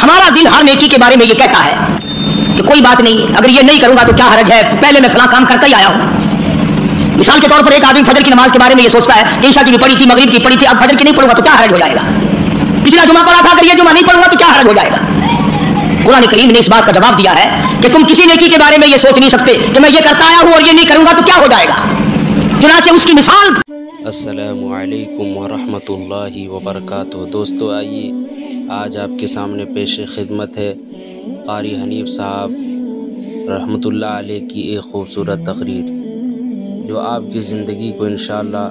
हमारा दिल हर नेकी के बारे में ये कहता है कि कोई बात नहीं, अगर ये नहीं करूंगा तो क्या हरज है, पहले मैं फलां काम करता ही आया हूं। मिसाल के तौर पर एक आदमी फजर की नमाज के बारे में ये सोचता है कि ईशा की भी पढ़ी थी, मगरिब की पढ़ी थी, अब फजर की नहीं पढ़ूंगा तो क्या हरज हो जाएगा, पिछला जुमा पढ़ा था, अगर ये जुमा नहीं पढ़ूंगा तो क्या हरज हो जाएगा। कुरान करीम ने इस बात का जवाब दिया है कि तुम किसी नेकी के बारे में ये सोच नहीं सकते कि मैं ये करता आया हूं और ये नहीं करूंगा तो क्या हो जाएगा। चुनाचे उसकी मिसाल। अस्सलामु अलैकुम वरहमतुल्लाहि वबरकातुहू। दोस्तों, आइए आज आपके सामने पेश खिदमत है क़ारी हनीफ साहब रहमतुल्लाह अलैह की एक ख़ूबसूरत तकरीर जो आपकी ज़िंदगी को इंशाअल्लाह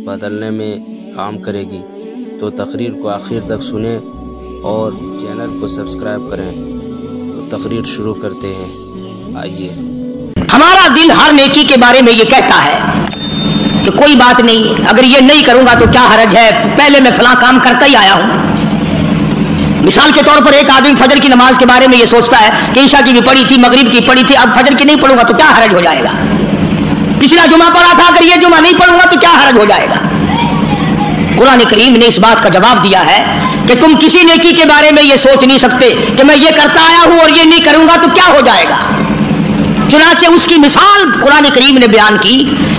बदलने में काम करेगी। तो तकरीर को आखिर तक सुनें और चैनल को सब्सक्राइब करें। तो तकरीर शुरू करते हैं, आइए। हमारा दिल हर नेकी के बारे में ये कहता है कि कोई बात नहीं, अगर ये नहीं करूंगा तो क्या हरज है, पहले मैं फलां काम करता ही आया हूं। मिसाल के तौर पर एक आदमी फजर की नमाज के बारे में ये सोचता है कि ईशा की भी पढ़ी थी, मगरिब की पढ़ी थी, अब फजर की नहीं पढ़ूंगा तो क्या हरज हो जाएगा, पिछला जुमा पढ़ा था, अगर ये जुमा नहीं पढ़ूंगा तो क्या हरज हो जाएगा। कुरान करीम ने इस बात का जवाब दिया है कि तुम किसी नेकी के बारे में ये सोच नहीं सकते कि मैं ये करता आया हूं और ये नहीं करूंगा तो क्या हो जाएगा। चुनाचे उसकी मिसाल कुरान करीम ने बयान की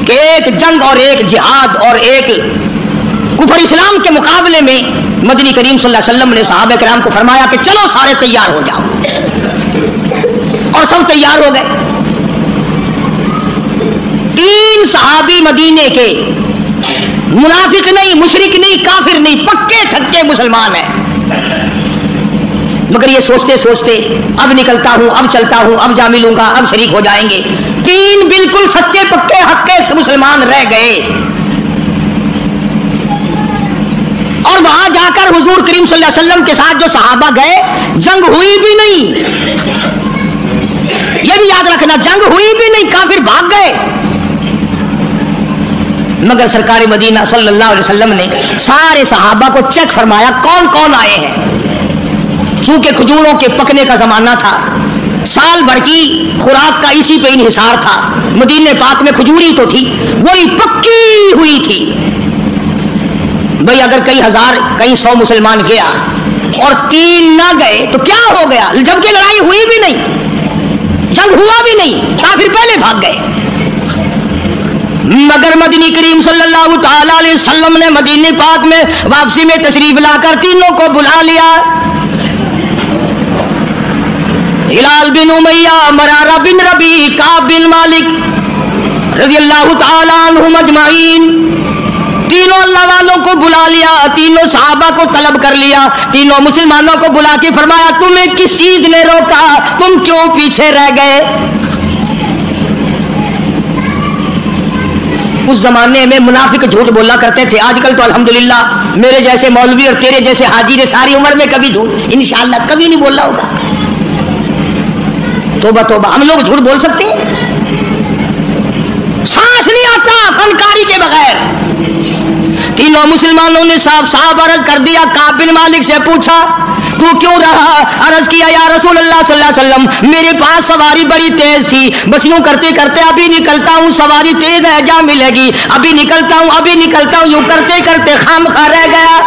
कि एक जंग और एक जिहाद और एक कुफर इस्लाम के मुकाबले में मदनी करीम सल्लल्लाहु अलैहि वसल्लम ने सहाबा किराम को फरमाया कि चलो सारे तैयार हो जाओ, और सब तैयार हो गए। 3 सहाबी मदीने के, मुनाफिक नहीं, मुशरिक नहीं, काफिर नहीं, पक्के थक्के मुसलमान हैं, मगर ये सोचते सोचते अब निकलता हूं, अब चलता हूं, अब जा मिलूंगा, अब शरीक हो जाएंगे। 3 बिल्कुल सच्चे पक्के हक्के मुसलमान रह गए और वहां जाकर हुजूर करीम सल्लल्लाहु अलैहि वसल्लम के साथ जो सहाबा गए, जंग हुई भी नहीं। ये भी याद रखना, जंग हुई भी नहीं, काफिर भाग गए। मगर सरकार मदीना सल्लल्लाहु अलैहि वसल्लम ने सारे सहाबा को चेक फरमाया कौन कौन आए हैं। चूंकि खजूरों के पकने का जमाना था, साल भर की खुराक का इसी पे इन्हिसार था, मदीने पाक में खजूरी तो थी, वही पक्की हुई थी। भाई अगर कई हजार कई 100 मुसलमान गया और 3 ना गए तो क्या हो गया, जबकि लड़ाई हुई भी नहीं, जंग हुआ भी नहीं, काफिर पहले भाग गए। मगर मदनी करीम सल्लल्लाहु ताला अलैहि वसल्लम ने मदीने पाक में वापसी में तशरीफ लाकर तीनों को बुला लिया। हिलाल बिन उमैया, मरारा बिन रबी, काब बिन मालिक रज़ियल्लाहु ताला अन्हुम अजमाइन, तीनों अल्लाह वालों को बुला लिया, तीनों सहाबा को तलब कर लिया, तीनों मुसलमानों को बुला के फरमाया तुम्हें किस चीज ने रोका, तुम क्यों पीछे रह गए। उस जमाने में मुनाफिक झूठ बोला करते थे, आजकल तो अल्हम्दुलिल्लाह मेरे जैसे मौलवी और तेरे जैसे हाजी ने सारी उम्र में कभी झूठ इंशाअल्लाह कभी नहीं बोला होगा। तोबा तोबा, हम लोग झूठ बोल सकते हैं, सांस नहीं आता फनकारी के बगैर। तीनों मुसलमानों ने साफ साफ अर्ज कर दिया, काब बिन मालिक से पूछा तू क्यों रहा, अर्ज किया या रसूल अल्लाह सल्लल्लाहु अलैहि वसल्लम मेरे पास सवारी बड़ी तेज थी, बस यूं करते करते अभी निकलता हूं, सवारी तेज है जा मिलेगी, अभी निकलता हूं, अभी निकलता हूं, यूं करते करते खामखा रह गया।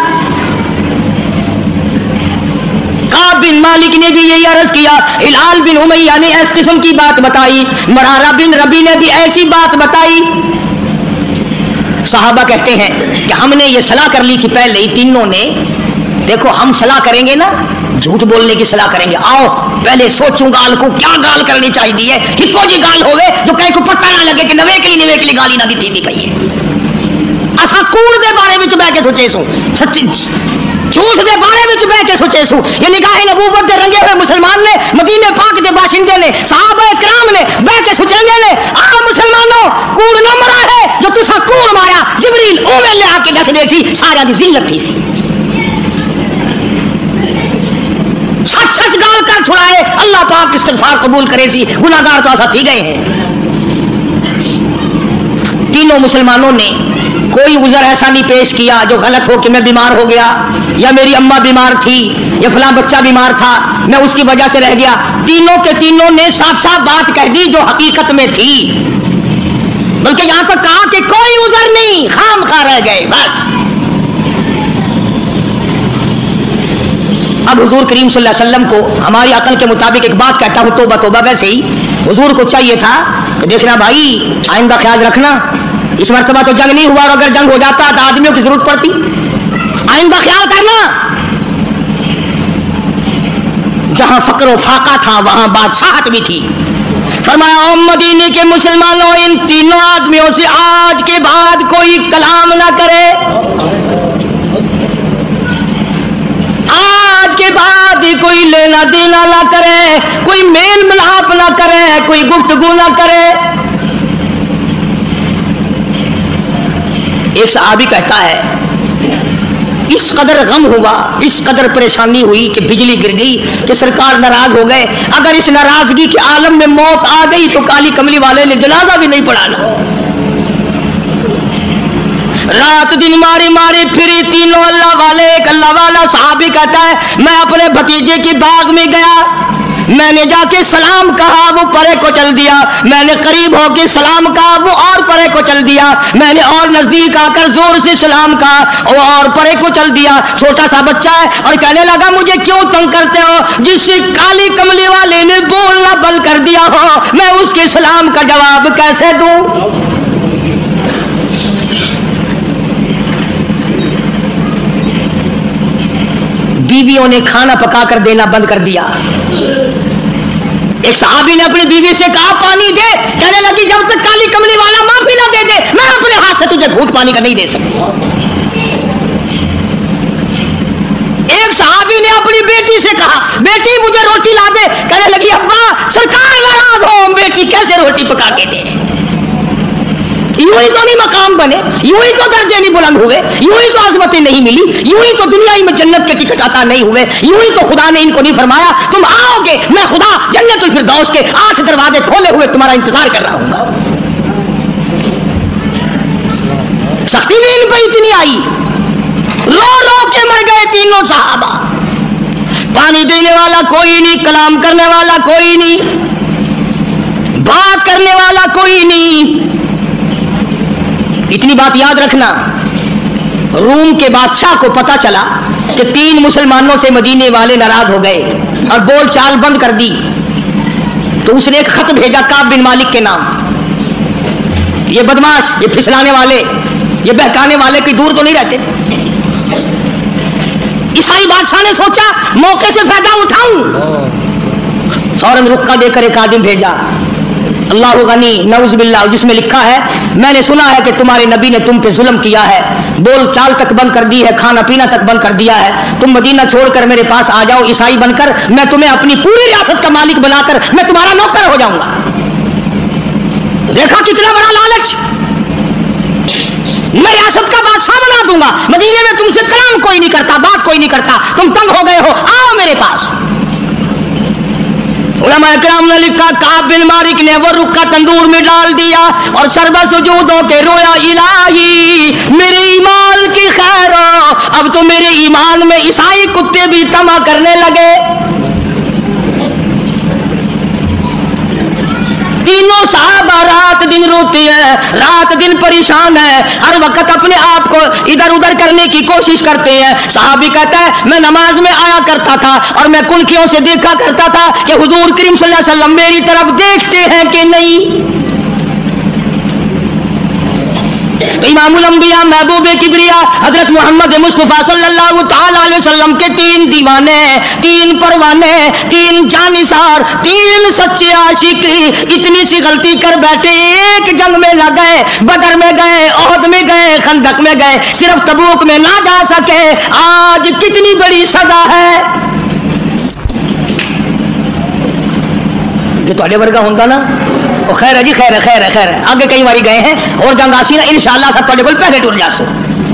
काब बिन मालिक ने भी यही अर्ज किया, हिलाल बिन उमैया ने इस किस्म की बात बताई, मरारा बिन रबी ने भी ऐसी बात बताई। सहाबा कहते हैं कि हमने ये सलाह कर ली थी पहले ही तीनों ने, देखो हम सलाह करेंगे ना, झूठ बोलने की सलाह करेंगे, आओ पहले सोचूं गाल को क्या गाल करनी चाहिए, हिको जी गाल होवे जो कहीं को पता ना लगे कि नवे के लिए गाली ना दी थी कही असा कूड़ दे बारे में बह के सोचे सू, सच्ची झूठ दे बारे में बह के सोचे सू। ये निगाह नबूवत दे रंगे हुए मुसलमान ने, मदीने पाक दे बाशिंदे ने, सहाबा किराम ने बह के सोचेंगे ने, आ मुसलमानों कूड़ ना मरा है जो तुसा कूड़ मारा, जिब्रील ओवे ले आके दस दे थी सारा दी जिल्लत थी सी, सच सच गाल कर छुड़ाए, अल्लाह पाक इस्तिगफार कबूल करे सी, गुनाहगार तो ऐसा थी गए हैं। तीनों मुसलमानों ने कोई उज़र ऐसा नहीं पेश किया जो गलत हो कि मैं बीमार हो गया, या मेरी अम्मा बीमार थी, या फलां बच्चा बीमार था, मैं उसकी वजह से रह गया। तीनों के तीनों ने साफ साफ बात कह दी जो हकीकत में थी, बल्कि यहां तक कहा कि कोई उज़र नहीं, खामखा रह गए बस। अब हुजूर करीम सल्लल्लाहु अलैहि वसल्लम को हमारी अकल के मुताबिक एक बात कहता हूँ, तौबा तौबा, वैसे ही हुजूर को चाहिए था कि देखना भाई, आइंदा ख्याल रखना, इस मर्तबा तो जंग नहीं हुआ, और अगर जंग हो जाता तो आदमियों की जरूरत पड़ती, आइंदा ख्याल करना। जहां फक्र व फाका था वहां बादशाहत भी थी। फरमाया ओ मदीने के मुसलमानों, इन तीनों आदमियों से आज के बाद कोई कलाम ना करे, आज के बाद कोई लेना देना ना करे, कोई मेल मिलाप ना करे, कोई गुफ्तगू ना करे। एक सहाबी कहता है, इस कदर गम हुआ, इस कदर परेशानी हुई कि बिजली गिर गई कि सरकार नाराज हो गए। अगर इस नाराजगी के आलम में मौत आ गई तो काली कमली वाले ने जनाजा भी नहीं पढ़ाना। रात दिन मारी मारी फिरी तीनों अल्लाह वाले। एक अल्लाह वाला सहाबी कहता है, मैं अपने भतीजे की बाग में गया, मैंने जाके सलाम कहा, वो परे को चल दिया। मैंने करीब होके सलाम कहा, वो और परे को चल दिया। मैंने और नजदीक आकर जोर से सलाम कहा, वो और परे को चल दिया। छोटा सा बच्चा है और कहने लगा, मुझे क्यों तंग करते हो? जिससे काली कमली वाले ने बोलना बंद कर दिया हो, मैं उसके सलाम का जवाब कैसे दूं? बीवियों ने खाना पकाकर देना बंद कर दिया। एक सहाबी ने अपनी बीवी से कहा, पानी दे। कहने लगी, जब तक काली कमली वाला माफी ना दे दे, मैं अपने हाथ से तुझे घूंट पानी का नहीं दे सकती। एक सहाबी ने अपनी बेटी से कहा, बेटी मुझे रोटी ला दे। कहने लगी, अब्बा सरकार नाराज हो, बेटी कैसे रोटी पका के दे? यूं ही तो नहीं मकाम बने, यूं ही तो दर्जे नहीं बुलंद हुए, यूं ही तो आज़मतें नहीं मिली, यूं ही तो दुनिया में जन्नत के टिकट अता नहीं हुए, यूं ही तो खुदा ने इनको नहीं फरमाया तुम आओगे, मैं खुदा जन्नतुल फिरदौस के 8 दरवाजे खोले हुए तुम्हारा इंतजार कर रहा हूं। सख्ती भी इन पर इतनी आई, रो रो के मर गए तीनों सहाबा। पानी देने वाला कोई नहीं, कलाम करने वाला कोई नहीं, बात करने वाला कोई नहीं। इतनी बात याद रखना, रूम के बादशाह को पता चला कि 3 मुसलमानों से मदीने वाले नाराज हो गए और बोल चाल बंद कर दी, तो उसने एक खत भेजा काब बिन मालिक के नाम। ये बदमाश, ये फिसलाने वाले, ये बहकाने वाले कोई दूर तो नहीं रहते। ईसाई बादशाह ने सोचा मौके से फायदा उठाऊं, फौरन रुक्का देकर एक आदमी भेजा, अल्लाह गनी नऊज़-बिल्लाह, जिसमें लिखा है, मैंने सुना है कि तुम्हारे नबी ने तुम पे जुल्म किया है, बोल चाल तक बंद कर दी है, खाना पीना तक बंद कर दिया है, तुम मदीना छोड़कर मेरे पास आ जाओ ईसाई बनकर, मैं तुम्हें अपनी पूरी रियासत का मालिक बनाकर मैं तुम्हारा नौकर हो जाऊंगा। देखा कितना बड़ा लालच, मैं रियासत का बादशाह बना दूंगा, मदीने में तुमसे कलाम कोई नहीं करता, बात कोई नहीं करता, तुम तंग हो गए हो, आओ मेरे पास। उलमा इकराम ने लिखा, काब बिन मालिक ने वो रुक्का तंदूर में डाल दिया और सर्व सुजूद होके रोया, इलाही मेरे ईमान की खैर हो, अब तो मेरे ईमान में ईसाई कुत्ते भी तमा करने लगे। तीनों साहबा रात दिन रोती है, रात दिन परेशान है, हर वक्त अपने आप को इधर उधर करने की कोशिश करते हैं। साहबी कहता है, मैं नमाज में आया करता था और मैं कुनखियों से देखा करता था कि हुजूर करीम सल्लल्लाहु अलैहि वसल्लम मेरी तरफ देखते हैं कि नहीं। तो इमामुल अंबिया महबूब किबरिया हजरत मोहम्मद मुस्तफा सल्लल्लाहु तआला अलैहि वसल्लम के 3 दीवाने, 3 परवाने, 3 जानिसार, 3 सच्चे आशिक इतनी सी गलती कर बैठे, एक जंग में न गए, बदर में गए, ओहद में गए, खंदक में गए, सिर्फ तबूक में ना जा सके। आज कितनी बड़ी सजा है। जो तुहाडे वर्गा होंदा ना, ओ खैर है जी, खैर है, खैर है, खैर है, आगे कई बारी गए हैं और जंग आसी ना, इंशाअल्लाह सब तुहाडे कोल पहले टुर जासो,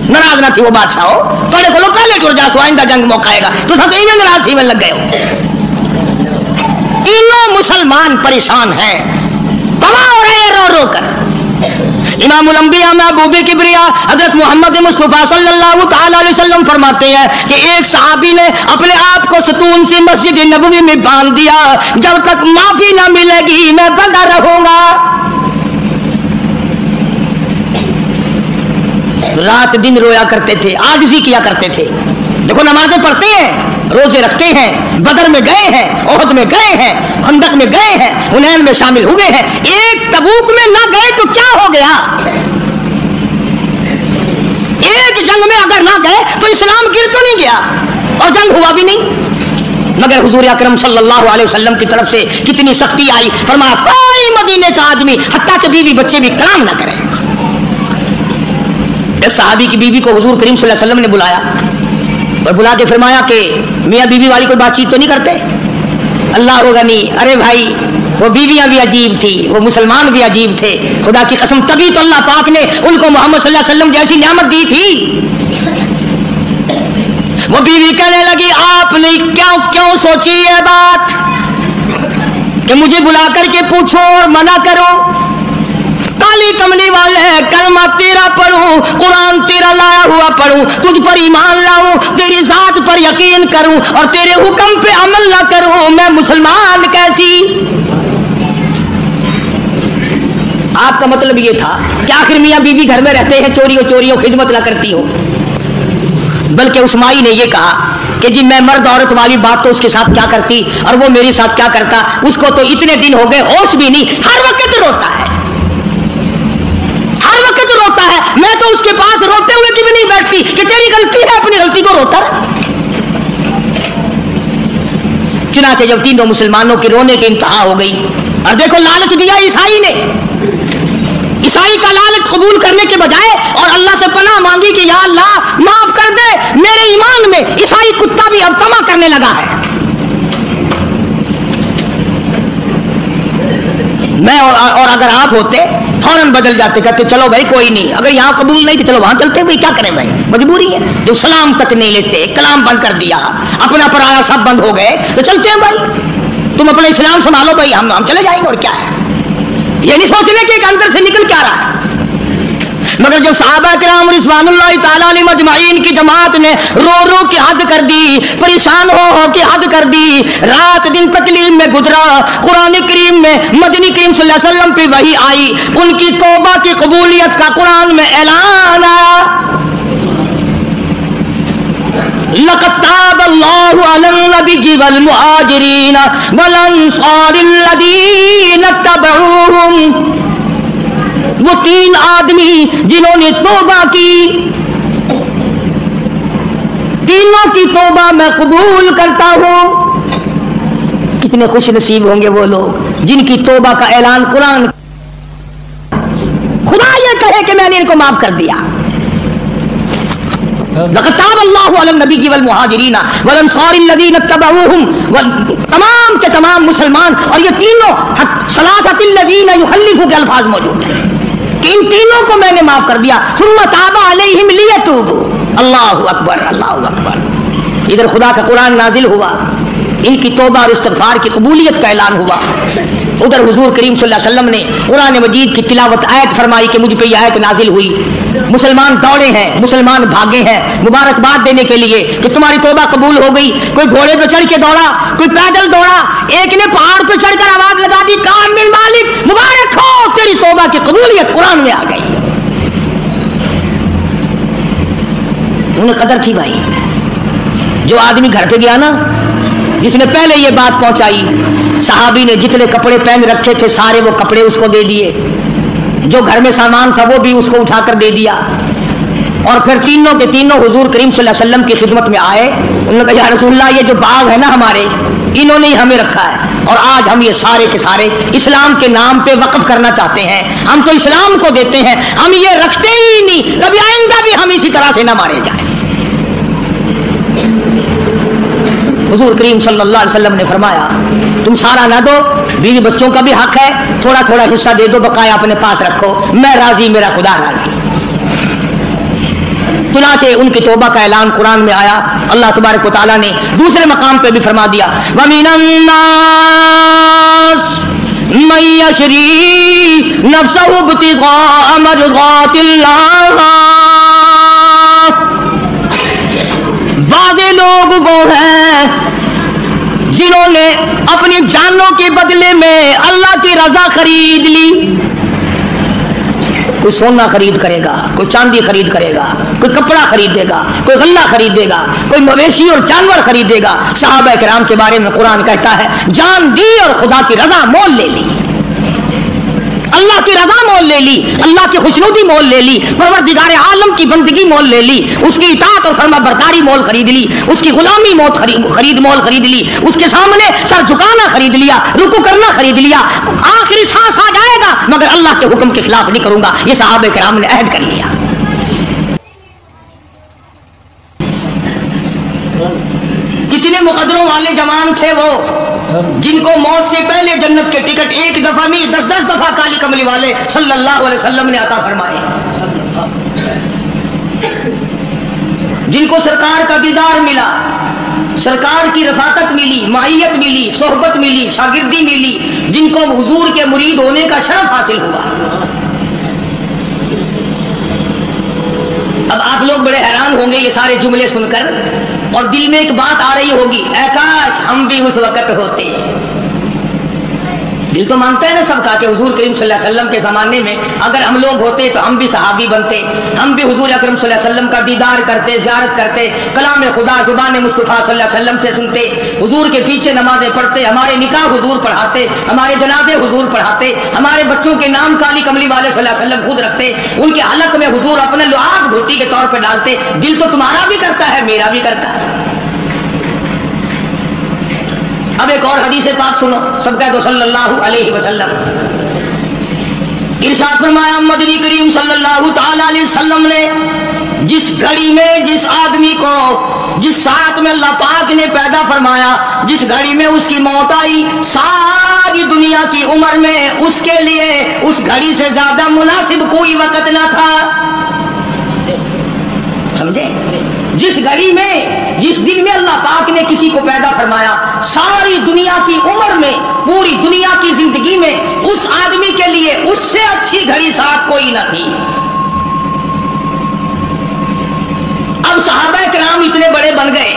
नाराज ना थी वो बादशाह हो, तुहाडे कोल पहले टुर जासो, आइंदा जंग मौका आएगा तो सब इवें नाराज थी में लग गए हो। तीनों मुसलमान परेशान हैं, तबाह हो रहे हैं रो रो कर। इमामुल अंबिया महबूब किबरिया हजरत मोहम्मद मुस्तफा सल्लल्लाहु तआला अलैहि वसल्लम फरमाते हैं कि एक सहाबी ने अपने आप को सतून से मस्जिद नबवी में बांध दिया, जब तक माफी ना मिलेगी मैं बंधा रहूंगा। रात दिन रोया करते थे, आजिज़ी किया करते थे। देखो नमाजें पढ़ते हैं, روزے رکھتے ہیں، بدر میں گئے ہیں، احد میں گئے ہیں، خندق میں گئے ہیں، حنین میں شامل ہوئے ہیں، ایک تبوک میں نہ گئے تو کیا ہو گیا؟ ایک جنگ میں اگر نہ گئے تو اسلام گر تو نہیں گیا اور جنگ ہوا بھی نہیں؟ مگر حضور اکرم صلی اللہ علیہ وسلم کی طرف سے کتنی سختی آئی، فرمایا کوئی مدینے کا آدمی حتیٰ کہ بیوی بچے بھی کلام نہ کریں۔ ایک صحابی کی بیوی کو حضور کریم صلی اللہ علیہ وسلم نے بلایا اور بلا کے فرمایا کہ میاں بیوی والی کوئی بات چیت تو نہیں کرتے؟ اللہ ہوگا نہیں، ارے بھائی وہ بیویاں بھی عجیب تھی، وہ مسلمان بھی عجیب تھے، خدا کی قسم تبھی تو اللہ پاک نے ان کو محمد صلی اللہ علیہ وسلم جیسی نعمت دی تھی۔ وہ بیوی کہنے لگی آپ نے کیوں سوچی یہ بات کہ مجھے بلا کر کے پوچھو اور منع کرو؟ کالی کملی والے کلمہ تیرا پڑھوں، قرآن تیرا لایا ہوا پڑھوں، تجھ پر ایمان لاؤں، تیری ذات پر یقین کروں اور تیرے حکم پہ عمل نہ کروں، میں مسلمان کیسی؟ آپ کا مطلب یہ تھا کہ آخر میاں بیوی گھر میں رہتے ہیں، چوریوں خدمت نہ کرتی ہو؟ بلکہ اس مائی نے یہ کہا کہ جی میں مرد عورت والی بات تو اس کے ساتھ کیا کرتی اور وہ میرے ساتھ کیا کرتا، اس کو تو اتنے دن ہو گئے ہوش بھی نہیں، ہر وقت روتا ہے، ہر وقت روتا ہے، میں تو اس کے پاس روتے ہوئے کی بھی نہیں بیٹھتی کہ تیری غلطی ہے، اپنی غلطی کو روتا رہا۔ چنانچہ جب تینوں مسلمانوں کے رونے کی انتہا ہو گئی اور دیکھو لالچ دیا عیسائی نے، عیسائی کا لالچ قبول کرنے کے بجائے اور اللہ سے پناہ مانگی کہ یا اللہ معاف کر دے، میرے ایمان میں عیسائی کتا بھی اب طمع کرنے لگا ہے۔ میں اور اگر آپ ہوتے فوراً بدل جاتے، کہتے چلو بھائی کوئی نہیں، اگر یہاں قبول نہیں تو چلو وہاں چلتے، بھائی کیا کریں بھائی، مجبوری ہے، جو سلام تک نہیں لیتے، کلام بند کر دیا، اپنا پرایا سب بند ہو گئے تو چلتے ہیں بھائی، تم اپنا اسلام سنبھالو بھائی، ہم چلے جائیں گے، اور کیا ہے؟ یہ نہیں سوچنے کہ ایک اندر سے نکل کیا رہا ہے۔ مگر جب صحابہ کرام رضوان اللہ تعالیٰ علیہم اجمعین کی جماعت نے رو کے حد کر دی، پریشان ہو کے حد کر دی، رات دن تکلیف میں گزرا، قرآن کریم میں مدنی کریم صلی اللہ علیہ وسلم پہ وحی آئی، ان کی توبہ کی قبولیت کا قرآن میں اعلان آیا، لَقَدْ تَابَ اللَّهُ عَلَى النَّبِيِّ وَالْمُهَاجِرِينَ وَالْأَنصَارِ الَّذِينَ اتَّبَعُوهُمْ۔ وہ تین آدمی جنہوں نے توبہ کی، تینوں کی توبہ میں قبول کرتا ہوں۔ کتنے خوش نصیب ہوں گے وہ لوگ جن کی توبہ کا اعلان قرآن، خدا یہ کہے کہ میں نے ان کو معاف کر دیا۔ لَقَدْ تَابَ اللَّهُ عَلَى النَّبِيِّ وَالْمُهَاجِرِينَ وَالْأَنصَارِ الَّذِينَ اتَّبَعُوهُمْ، تمام کے تمام مسلمان، اور یہ تینوں ثلاثۃ الذین یخلفوا کے الفاظ موجود ہیں کہ ان تینوں کو میں نے معاف کر دیا۔ ثم تاب علیہم لیتوبوا، اللہ اکبر اللہ اکبر۔ ادھر خدا کا قرآن نازل ہوا، ان کی توبہ اور استغفار کی قبولیت کا اعلان ہوا، ادھر حضور کریم صلی اللہ علیہ وسلم نے قرآن مجید کی تلاوت آیت فرمائی کہ مجھ پہ یہ آیت نازل ہوئی، مسلمان دوڑے ہیں، مسلمان بھاگے ہیں مبارکباد دینے کے لیے کہ تمہاری توبہ قبول ہو گئی۔ کوئی گھوڑے پہ چڑھ کے دوڑا، کوئی پیدل دوڑا، ایک نے پہاڑ پہ چڑھ کر آواز لگا دی کامل مالک مبارک ہو، تیری توبہ کی قبولیت قرآن میں آ گئی۔ انہیں قدر تھی بھائی، جو آدمی گھر پہ گیا نا، جس نے پہلے یہ بات پہنچائی، صحابی نے جتنے کپڑے پہن رکھے تھے سارے وہ کپڑے اس کو دے دیے، جو گھر میں سامان تھا وہ بھی اس کو اٹھا کر دے دیا، اور پھر تینوں کے تینوں حضور کریم صلی اللہ علیہ وسلم کی خدمت میں آئے۔ انہوں نے کہا یا رسول اللہ، یہ جو باغ ہے نا ہمارے، انہوں نے ہی ہمیں رکھا ہے، اور آج ہم یہ سارے کے سارے اسلام کے نام پہ وقف کرنا چاہتے ہیں، ہم تو اسلام کو دیتے ہیں، ہم یہ رکھتے ہی نہیں، کبھی آئندہ بھی ہم اسی طرح سے نہ مارے جائیں۔ حضور کریم صلی اللہ علیہ وسلم نے فرمایا تم سارا نہ دو، بیوی بچوں کا بھی حق ہے، تھوڑا تھوڑا حصہ دے دو، بقایا اپنے پاس رکھو، میں راضی میرا خدا راضی۔ چنانچہ ان کی توبہ کا اعلان قرآن میں آیا۔ اللہ تبارک و تعالیٰ نے دوسرے مقام پہ بھی فرما دیا وَمِنَ النَّاسِ مَن يَشْرِي نَفْسَهُ ابْتِغَاءَ مَرْضَاتِ اللَّهِ، بعض لوگ وہ ہیں جنہوں نے اپنی جانوں کے بدلے میں اللہ کی رضا خرید لی، کوئی سونا خرید کرے گا، کوئی چاندی خرید کرے گا، کوئی کپڑا خریدے گا، کوئی غلہ خریدے گا، کوئی مویشی اور جانور خریدے گا۔ صحابہ کرام کے بارے میں قرآن کہتا ہے جان دی اور خدا کی رضا مول لے لی، اللہ کی رضا مول لے لی، اللہ کی خوشنودی مول لے لی، پروردگار عالم کی بندگی مول لے لی، اس کی اطاعت اور فرما برداری مول خرید لی، اس کی غلامی مول خرید لی، اس کے سامنے سر جھکانا خرید لیا، رکوع کرنا خرید لیا۔ آخری سانس آ جائے گا مگر اللہ کے حکم کے خلاف نہیں کروں گا، یہ صحابہ کرام نے عہد کر لیا۔ کتنے مقدروں والے جوان تھے وہ جن کو موت سے پہلے جنت کے ٹکٹ ایک دفعہ نہیں 10 دفعہ کالی کملی والے صلی اللہ علیہ وسلم نے عطا فرمائے، جن کو سرکار کا دیدار ملا، سرکار کی رفاقت ملی، معیت ملی، صحبت ملی، شاگردی ملی، جن کو حضور کے مرید ہونے کا شرف حاصل ہوا۔ اب آپ لوگ بڑے حیران ہوں گے یہ سارے جملے سن کر، اور دل میں ایک بات آ رہی ہوگی، اے کاش ہم بھی اس وقت ہوتے۔ دل تو مانتا ہے نا سب کا کہ حضور کریم صلی اللہ علیہ وسلم کے زمانے میں اگر ہم لوگ ہوتے تو ہم بھی صحابی بنتے، ہم بھی حضور اکرم صلی اللہ علیہ وسلم کا دیدار کرتے، زیارت کرتے، کلام خدا زبان مصطفیٰ صلی اللہ علیہ وسلم سے سنتے، حضور کے پیچھے نمازیں پڑھتے، ہمارے نکاح حضور پڑھاتے، ہمارے جنازے حضور پڑھاتے، ہمارے بچوں کے نام کالی کملی والے صلی اللہ علیہ وسلم خود رکھتے، ان کے حلق میں حضور اپنے لعاب گھوٹی کے طور پہ ڈالتے۔ دل تو تمہارا بھی کرتا ہے، میرا بھی کرتا ہے۔ اب ایک اور حدیث پاک سنو، سب کہہ دو صلی اللہ علیہ وسلم۔ ارشاد فرمایا مدنی کریم صلی اللہ تعالی علیہ وسلم نے جس گھڑی میں جس آدمی کو جس ساعت میں اللہ پاک نے پیدا فرمایا، جس گھڑی میں اس کی موت آئی، ساری دنیا کی عمر میں اس کے لیے اس گھڑی سے زیادہ مناسب کوئی وقت نہ تھا۔ سمجھے؟ جس گھڑی میں جس دن میں اللہ پاک نے کسی کو پیدا فرمایا، ساری دنیا کی عمر میں، پوری دنیا کی زندگی میں اس آدمی کے لیے اس سے اچھی گھڑی ساتھ کوئی نہ تھی۔ اب صحابہ کرام اتنے بڑے بن گئے،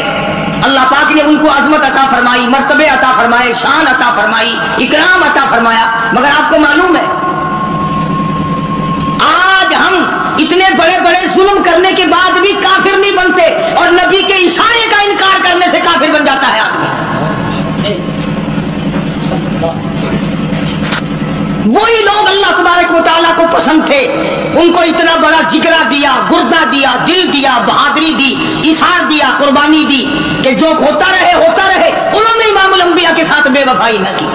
اللہ پاک نے ان کو عظمت عطا فرمائی، مرتبے عطا فرمائے، شان عطا فرمائی، اکرام عطا فرمایا، مگر آپ کو معلوم ہے آج ہم اتنے بڑے بڑے ظلم کرنے کے بعد بھی کافر نہیں بنتے، اور نبی کے اشارے کا انکار کرنے سے کافر بن جاتا ہے آدمی۔ وہی لوگ اللہ تبارک و تعالیٰ کو پسند تھے، ان کو اتنا بڑا جگرا دیا، گردہ دیا، دل دیا، بہادری دی، ایثار دیا، قربانی دی کہ جو ہوتا رہے انہوں نے امام الانبیاء کے ساتھ بے وفائی نہ کی۔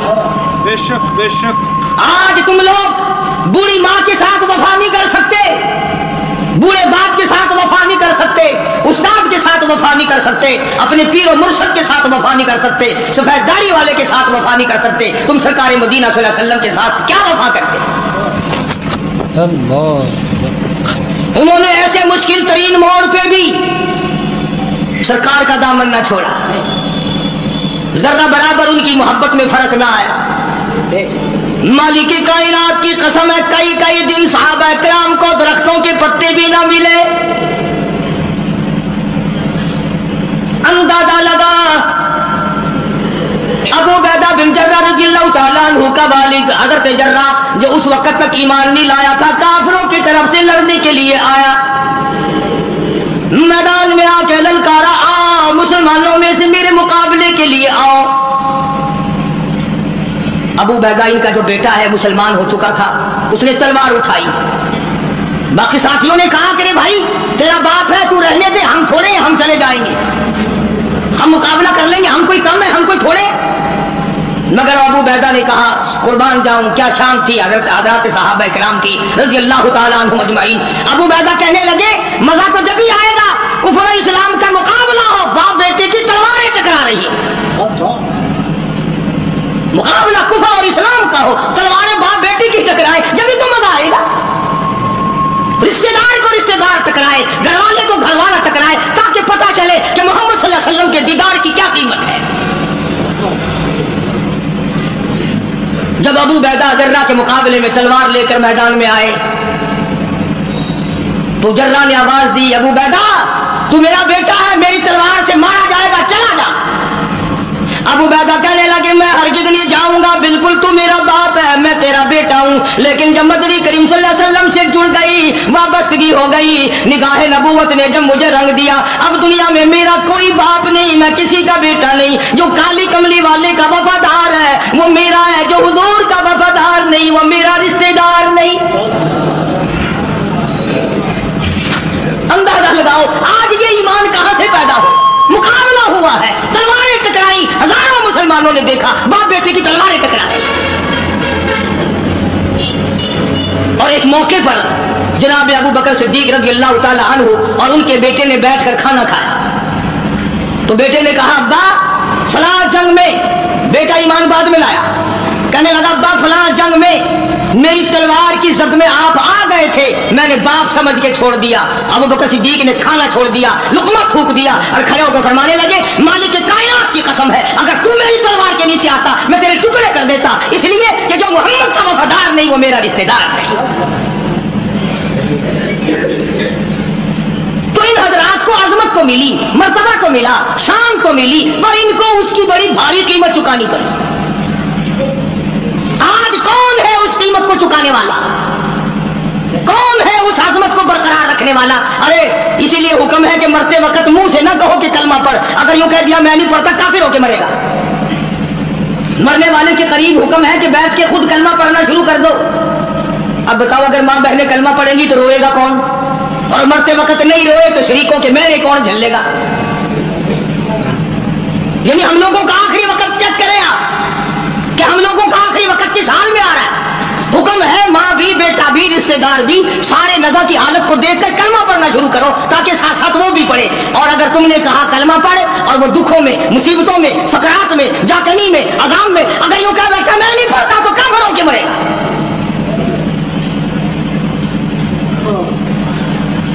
بے شک بے شک۔ آج تم لوگ بوڑھی ماں کے ساتھ وفا نہیں کر سکتے، بوڑھے باپ کے ساتھ وفا نہیں کر سکتے، استاد کے ساتھ وفا نہیں کر سکتے، اپنے پیر و مرشد کے ساتھ وفا نہیں کر سکتے، سفید داڑھی والے کے ساتھ وفا نہیں کر سکتے۔ تم سرکار مدینہ صلی اللہ علیہ وسلم کے ساتھ کیا وفا کرتے؟ انہوں نے ایسے مشکل ترین موڑ پہ بھی سرکار کا دامن نہ چھوڑا، ذرہ برابر ان کی محبت میں فرق نہ آیا۔ مالک کائنات کی قسم ہے کئی دن صحابہ کرام کو درختوں کے پتے بھی نہ ملے۔ اندازہ لگا ابو عبیدہ بن جراح رضی اللہ تعالیٰ عنہ کا والد حضرت جراح جو اس وقت تک ایمان نہیں لایا تھا، کافروں کی طرف سے لڑنے کے لیے آیا، میدان میں آ کے للکارا آؤ مسلمانوں میں سے میرے مقابلے کے لیے آؤ۔ ابو عبیدہ ان کا جو بیٹا ہے مسلمان ہو چکا تھا، اس نے تلوار اٹھائی، باقی ساتھیوں نے کہا کہ بھائی تیرا باپ ہے تو رہنے دے، ہم تھوڑے ہیں، ہم چلے جائیں گے، ہم مقابلہ کر لیں گے، ہم کوئی کم ہے، ہم کوئی تھوڑے۔ مگر ابو عبیدہ نے کہا قربان جاؤں کیا شان تھی حضرات صحابہ کرام کی رضی اللہ تعالیٰ عنہم اجمعین۔ ابو عبیدہ کہنے لگے مزہ تو جب ہی آئے گا کفر و اسلام کا مقابلہ ہو، باپ بیٹے کی تلواریں ٹکرا رہی ہیں، مقابلہ کفر اور اسلام کا ہو، تلواریں باپ بیٹی کی ٹکرائے، جبھی تو مزہ آئے گا۔ رشتے دار کو رشتے دار ٹکرائے، گھر والے کو گھر والا ٹکرائے، تاکہ پتہ چلے کہ محمد صلی اللہ علیہ وسلم کے دیدار کی کیا قیمت ہے۔ جب ابو عبیدہ جراح کے مقابلے میں تلوار لے کر میدان میں آئے تو جراح نے آواز دی ابو عبیدہ تو میرا بیٹا ہے، میری تلوار سے مارا جائے گا، چلا جا۔ ابو عبیدہ کہنے لگے میں ہرگز نہیں جاؤں گا، بالکل تو میرا باپ ہے، میں तेरा बेटा हूँ। लेकिन जब मदनी करीम सल्लल्लाहु अलैहि वसल्लम से जुड़ गई, वाबस्तगी हो गई, निगाह नबूवत ने जब मुझे रंग दिया, अब दुनिया में मेरा कोई बाप नहीं, मैं किसी का बेटा नहीं। जो काली कमली वाले का वफादार है वो मेरा है, जो हुजूर का वफादार नहीं वो मेरा रिश्तेदार नहीं। अंदाजा लगाओ आज ये ईमान कहां से पैदा हो। मुकाबला हुआ है, तलवारें टकराई, हजारों मुसलमानों ने देखा बाप बेटे की तलवारें टकराई। और एक मौके पर जनाब अबू बकर सिद्दीक रज़ियल्लाहु ताला अन्हु और उनके बेटे ने बैठकर खाना खाया। तो बेटे ने कहा अब्बा फलां जंग में, बेटा ईमान बाद में लाया, कहने लगा अब्बा फलां जंग में मेरी तलवार की जद में आप आ गए थे, मैंने बाप समझ के छोड़ दिया। अबू बकर सिद्दीक ने खाना छोड़ दिया, लुकमा फूंक दिया और खड़े होकर फरमाने लगे मालिक कायनात की कसम है, अगर तू मेरी तलवार के नीचे आता मैं तेरे टुकड़े कर देता, इसलिए कि जो मोहम्मद का वफादार नहीं वो मेरा रिश्तेदार नहीं। तो इन हजरात को अजमत को मिली, मर्तबा को मिला, शान को मिली, पर इनको उसकी बड़ी भारी कीमत चुकानी पड़ी। आज कौन है उस कीमत को चुकाने वाला, कौन है उस अजमत को बरकरार रखने वाला? अरे इसीलिए हुक्म है कि मरते वक्त मुंह से न कहो कि कलमा पढ़, अगर यूं कह दिया मैं नहीं पढ़ता काफिर होके मरेगा। मरने वाले के करीब हुक्म है कि बैठ के खुद कलमा पढ़ना शुरू कर दो। अब बताओ अगर मां बहनें कलमा पढ़ेंगी तो रोएगा कौन, और मरते वक्त नहीं रोए तो शरीकों के मेरे कौन झल्लेगा। यानी हम लोगों का आखिरी वक्त चेक करें आप कि हम लोगों का आखिरी वक्त किस हाल में आ रहा है। हुक्म है माँ भी, बेटा भी, रिश्तेदार भी, सारे नज़र की हालत को देखकर कलमा पढ़ना शुरू करो ताकि साथ साथ वो भी पढ़े। और अगर तुमने कहा कलमा पढ़े और वो दुखों में, मुसीबतों में, सकरात में, जाकनी में, अजाम में अगर यूं कह बैठा मैं नहीं पढ़ता तो काफिर होके मरेगा।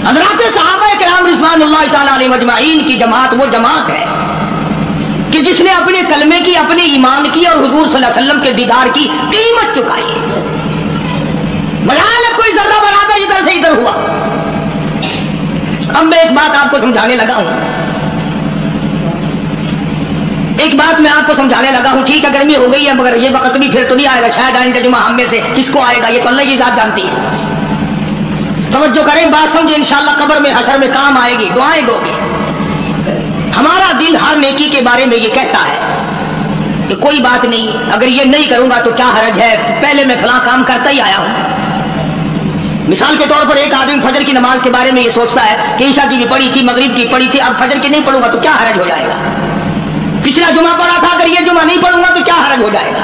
हज़रात सहाबा किराम रिज़वानुल्लाह ताला अलैहिम अजमाइन की जमात वो जमात है कि जिसने अपने कलमे की, अपने ईमान की और हुजूर सल्लल्लाहु अलैहि वसल्लम के दीदार की कीमत चुकाई। बजाय कोई जर्रा बराबर इधर से इधर हुआ। अब मैं एक बात आपको समझाने लगा हूं, एक बात मैं आपको समझाने लगा हूं। ठीक है गर्मी हो गई है मगर ये वक्त भी फिर तो नहीं आएगा, शायद आइंदा जुमा हम में से किसको आएगा ये तो अल्लाह की जात जानती है। तवज्जो करें, बात समझे, इंशाअल्लाह कब्र में हशर में काम आएगी, दुआएं दोगे। हमारा दिल हर नेकी के बारे में ये कहता है कि कोई बात नहीं, अगर ये नहीं करूंगा तो क्या हरज है, पहले मैं फलां काम करता ही आया हूं। मिसाल के तौर पर एक आदमी फजर की नमाज के बारे में ये सोचता है कि ईशा की भी पढ़ी थी, मगरिब की पढ़ी थी, अब फजर की नहीं पढ़ूंगा तो क्या हरज हो जाएगा। पिछला जुमा पढ़ा था, अगर ये जुमा नहीं पढ़ूंगा तो क्या हरज हो जाएगा।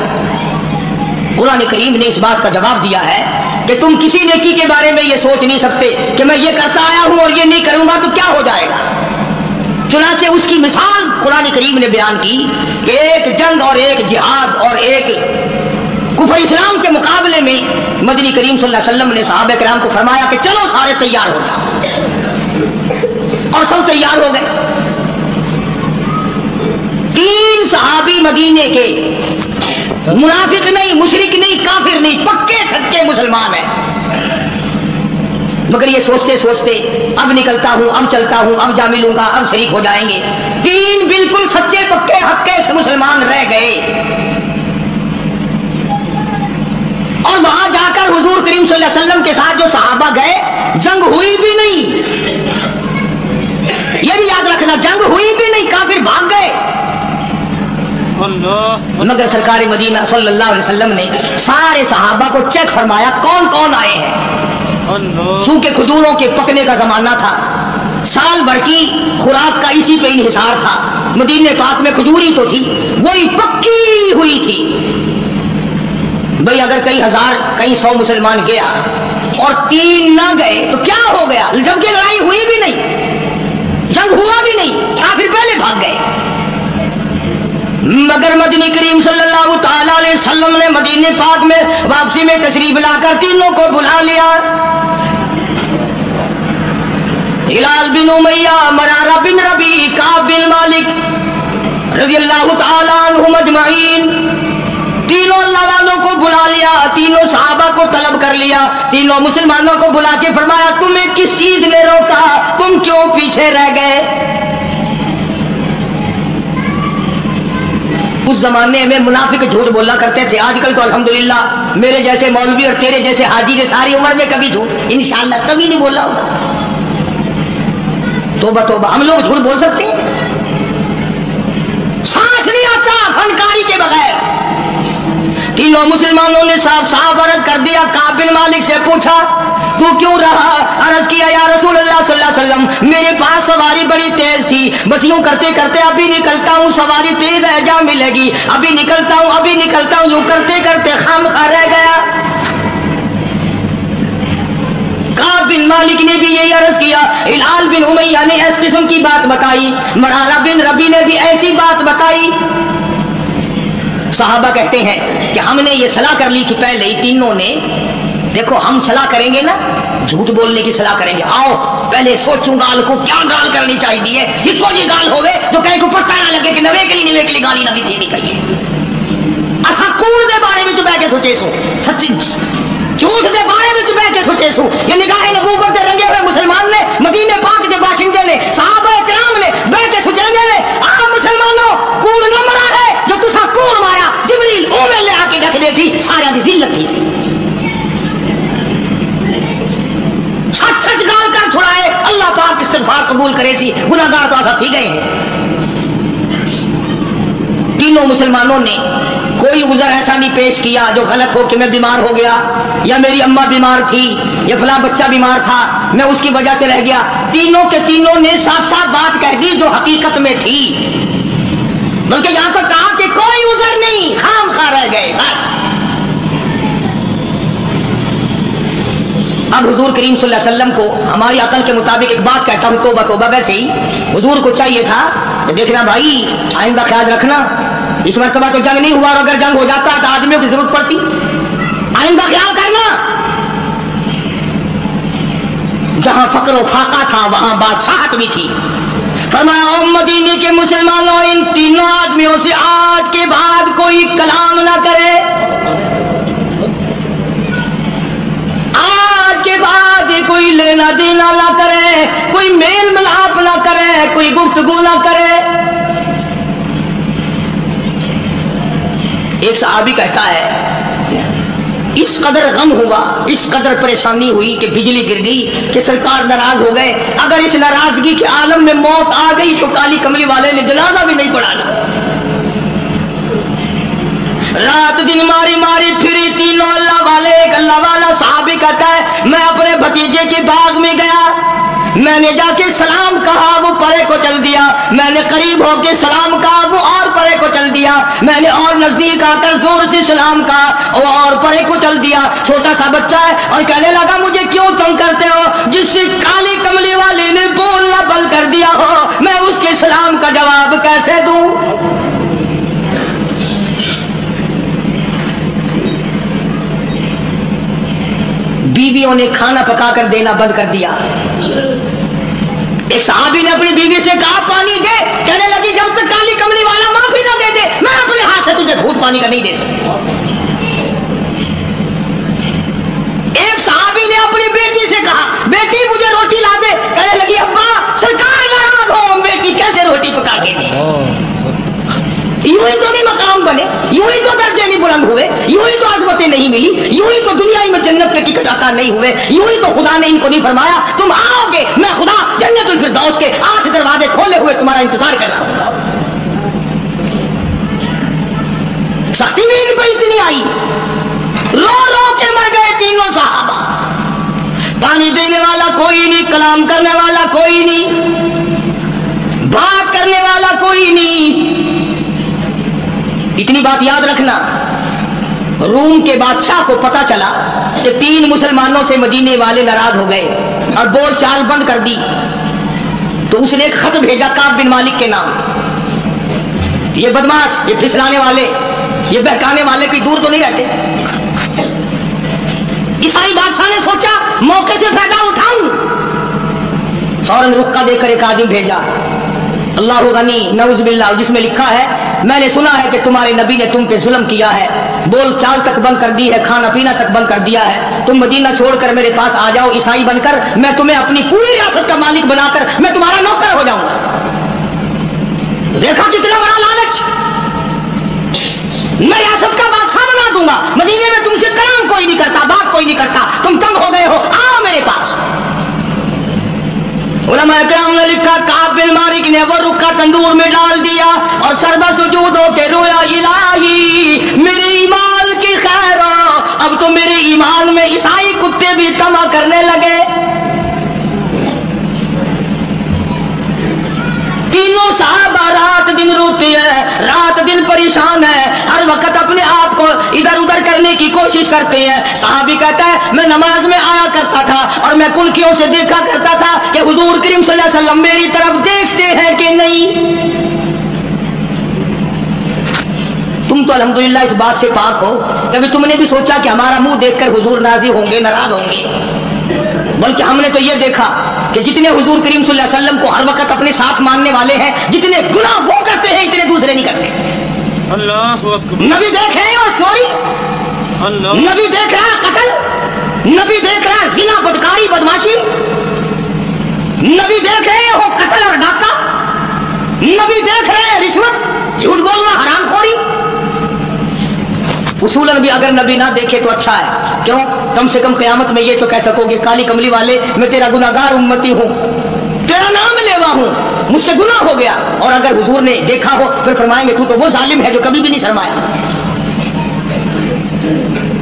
कुरान करीम ने इस बात का जवाब दिया है कि तुम किसी नेकी के बारे में ये सोच नहीं सकते कि मैं ये करता आया हूं और ये नहीं करूंगा तो क्या हो जाएगा। चुनाचे उसकी मिसाल कुरान करीम ने बयान की कि एक जंग और एक जिहाद और एक कुफर इस्लाम के मुकाबले में मदनी करीम सल्लल्लाहु अलैहि वसल्लम ने सहाबा किराम को फरमाया कि चलो सारे तैयार हो जाओ, और सब तैयार हो गए। 3 सहाबी मदीने के, मुनाफिक नहीं, मुशरिक नहीं, काफिर नहीं, पक्के थक्के मुसलमान हैं, मगर ये सोचते सोचते अब निकलता हूं, अब चलता हूं, अब जा मिलूंगा, अब शरीक हो जाएंगे। 3 बिल्कुल सच्चे पक्के हक्के से मुसलमान रह गए। और वहां जाकर हुजूर करीम सल्लल्लाहु अलैहि वसल्लम के साथ जो सहाबा गए, जंग हुई भी नहीं, ये भी याद रखना, जंग हुई भी नहीं, काफिर भाग गए। मगर सरकार मदीना सल्लल्लाहु अलैहि वसल्लम ने सारे सहाबा को चेक फरमाया कौन कौन आए हैं। चूंकि खजूरों के पकने का जमाना था, साल भर की खुराक का इसी पे इन्हिसार था, मदीने पाक में खजूरी तो थी, वही पक्की हुई थी। भाई अगर कई हजार, कई 100 मुसलमान गया और 3 ना गए तो क्या हो गया, जबकि लड़ाई हुई भी नहीं, जंग हुआ भी नहीं, काफिर पहले भाग गए। मगर मदनी करीम सल्लल्लाहु ताला अलैहि वसल्लम ने मदीने पाक में वापसी में तशरीफ लाकर तीनों को बुला लिया। हिलाल बिन उमैया, मरारा बिन रबी, काब बिन मालिक रज़ियल्लाहु ताला अन्हुम अजमईन, तीनों अल्लाह वालों को बुला लिया, तीनों सहाबा को तलब कर लिया, तीनों मुसलमानों को बुला के फरमाया तुम्हें किस चीज ने रोका, तुम क्यों पीछे रह गए। उस जमाने में मुनाफिक झूठ बोला करते थे। आजकल तो अल्हम्दुलिल्लाह मेरे जैसे मौलवी और तेरे जैसे हाजी ने सारी उम्र में कभी झूठ इंशाअल्लाह कभी नहीं बोला होगा। तोबा तोबा, हम लोग झूठ बोल सकते हैं? सांस नहीं आता फनकारी के बगैर। तीनों मुसलमानों ने साफ साफ अर्ज कर दिया। काब बिन मालिक से पूछा तू क्यों रहा? अर्ज किया या रसूल अल्लाह सल्लल्लाहु अलैहि वसल्लम मेरे पास सवारी बड़ी तेज थी, बस यूं करते करते अभी निकलता हूँ, सवारी तेज है जा मिलेगी, अभी निकलता हूँ अभी निकलता हूँ, यूं करते करते खामखा रह गया। काब बिन मालिक ने भी यही अर्ज किया। हिलाल बिन उमैया ने इस किस्म की बात बताई। मरारा बिन रबी ने भी ऐसी बात बताई। सहाबा कहते हैं कि हमने ये सलाह कर ली थी पहले ही तीनों ने। देखो हम सलाह करेंगे ना, झूठ बोलने की सलाह करेंगे। आओ पहले सोचूं गाल को क्या गाल करनी चाहिए। इसको जी गाल होवे तो कहीं को पता ना लगे कि नवे के लिए गाली ना भी थी कहिए। असा कूड़ दे बारे में बह के सोचे सो, सच्ची झूठ दे बारे में बह के सोचे सो। ये निगाह नबूवत दे रंगे हुए मुसलमान ने, मदीने पाक के बाशिंदे ने, सहाबा किराम ने बह के सोचेंगे ने आप मुसलमानों कूड़ न मरा है जो तुसा कूड़ मारा। जिब्रील ओवे ले आके दस दे थी सारा दी जिल्लत थी सी। सच सच गाल कर छुड़ाए अल्लाह पाक इस्तिग़फ़ार कबूल करे सी। गुनाहगार तो ऐसा थी गए हैं। तीनों मुसलमानों ने कोई उज़र ऐसा नहीं पेश किया जो गलत हो कि मैं बीमार हो गया या मेरी अम्मा बीमार थी या फला बच्चा बीमार था मैं उसकी वजह से रह गया। तीनों के तीनों ने साफ साफ बात कह दी जो हकीकत में थी। बल्कि यहां तक कहा कि कोई उज़र नहीं, खामखा रह गए बस। अब हुजूर करीम सल्लल्लाहु अलैहि वसल्लम को हमारी अकल के मुताबिक एक बात कहता हूं, तौबा तौबा, वैसे ही हुजूर को चाहिए था कि देखना भाई आइंदा ख्याल रखना, इस मरतबा तो जंग नहीं हुआ और अगर जंग हो जाता तो आदमियों की जरूरत पड़ती, आइंदा ख्याल करना। जहां फक्र व फाका था वहां बादशाहत भी थी। फरमाया मदीने के मुसलमानों इन तीनों आदमियों से आज के बाद कोई कलाम ना करे, आज के बाद कोई लेना देना ना करे, कोई मेल मिलाप ना करे, कोई गुफ्तगू ना करे। एक सहाबी कहता है इस कदर गम हुआ, इस कदर परेशानी हुई कि बिजली गिर गई कि सरकार नाराज हो गए। अगर इस नाराजगी के आलम में मौत आ गई तो काली कमली वाले ने जनाजा भी नहीं पढ़ाना। रात दिन मारी मारी फिरी तीनों अल्लाह वाले। एक अल्लाह वाला सहाबी कहता है मैं अपने भतीजे के बाग में गया, मैंने जाके सलाम कहा वो परे को चल दिया, मैंने करीब होके सलाम कहा वो और परे को चल दिया, मैंने और नजदीक आकर जोर से सलाम कहा वो और परे को चल दिया। छोटा सा बच्चा है और कहने लगा मुझे क्यों तंग करते हो, जिससे काली कमली वाले ने बोलना बंद कर दिया हो मैं उसके सलाम का जवाब कैसे दूं। बीवियों ने खाना पकाकर देना बंद कर दिया। एक सहाबी ने अपनी बीवी से कहा पानी दे, कहने लगी जब तक काली कमली वाला माफी ना दे दे मैं अपने हाथ से तुझे घूंट पानी का नहीं दे सकती। एक सहाबी ने अपनी बेटी से कहा बेटी मुझे रोटी ला दे, कहने लगी अब्बा सरकार नाराज हो, बेटी कैसे रोटी पका के दे। यूं ही तो नहीं मकाम बने, यूं ही तो दर्जे नहीं बुलंद हुए, यूं ही तो आजमतें नहीं मिली, यूं ही तो दुनिया में जन्नत के टिकट अता नहीं हुए, यूं ही तो खुदा ने इनको नहीं फरमाया तुम आओगे मैं खुदा जन्नतुल फिरदौस के 8 दरवाजे खोले हुए तुम्हारा इंतजार कर रहा हूं। सख्ती भी इन पर इतनी आई, रो रो के मर गए तीनों सहाबा। पानी देने वाला कोई नहीं, कलाम करने वाला कोई नहीं, बात करने वाला कोई नहीं। इतनी बात याद रखना, रूम के बादशाह को पता चला कि 3 मुसलमानों से मदीने वाले नाराज हो गए और बोल चाल बंद कर दी, तो उसने एक खत भेजा काब बिन मालिक के नाम। ये बदमाश, ये फिसलाने वाले, ये बहकाने वाले कोई दूर तो नहीं रहते। ईसाई बादशाह ने सोचा मौके से फायदा उठाऊं, फौरन रुक्का देकर एक आदमी भेजा अल्लाह गनी नऊज़ुबिल्लाह, जिसमें लिखा है मैंने सुना है कि तुम्हारे नबी ने तुम पे जुल्म किया है, बोल चाल तक बंद कर दी है, खाना पीना तक बंद कर दिया है, तुम मदीना छोड़कर मेरे पास आ जाओ ईसाई बनकर, मैं तुम्हें अपनी पूरी रियासत का मालिक बनाकर मैं तुम्हारा नौकर हो जाऊंगा। देखा कितना बड़ा लालच। मैं रियासत का बादशाह बना दूंगा, मदीने में तुमसे कलाम कोई नहीं करता, बात कोई नहीं करता, तुम तंग हो गए हो, आओ मेरे पास। उलमा इकराम ने लिखा काब बिन मालिक ने वो रुखा तंदूर में डाल दिया और सरबा सुजूद होके रोया, इलाही मेरे ईमान की खैर हो। अब तो मेरे ईमान में ईसाई कुत्ते भी तमा करने लगे। तीनों साहबा रात दिन रोते हैं, रात दिन परेशान है, हर वक्त अपने आप को इधर उधर करने की कोशिश करते हैं। साहबी कहता है मैं नमाज में आया करता था और मैं कुल्कियों से देखा करता था कि हुजूर करीम सल्लल्लाहु अलैहि वसल्लम मेरी तरफ देखते हैं कि नहीं। तुम तो अल्हम्दुलिल्लाह इस बात से पाक हो, कभी तुमने भी सोचा कि हमारा मुंह देखकर हुजूर नाज़ी होंगे, नाराज होंगे? बल्कि हमने तो ये देखा कि जितने हुजूर करीम सल्लल्लाहु अलैहि वसल्लम को हर वक्त अपने साथ मानने वाले हैं, जितने गुनाह वो करते हैं इतने दूसरे नहीं करते। अल्लाहु अकबर। नबी देख रहे हैं और चोरी, नबी देख रहा है कत्ल, नबी देख रहा है जिना, बदकारी, बदमाशी, नबी देख रहे हैं वो कत्ल और डाका, नबी देख रहे हैं रिश्वत, झूठ बोलना, हरामखोरी। उसूलन भी अगर नबी ना देखे तो अच्छा है, क्यों? कम से कम क़यामत में ये तो कह सकोगे काली कमली वाले मैं तेरा गुनाहगार उम्मती हूं, तेरा नाम लेवा हूं, मुझसे गुनाह हो गया। और अगर हुजूर ने देखा हो फिर फरमाएंगे तू तो वो जालिम है जो कभी भी नहीं शर्माया।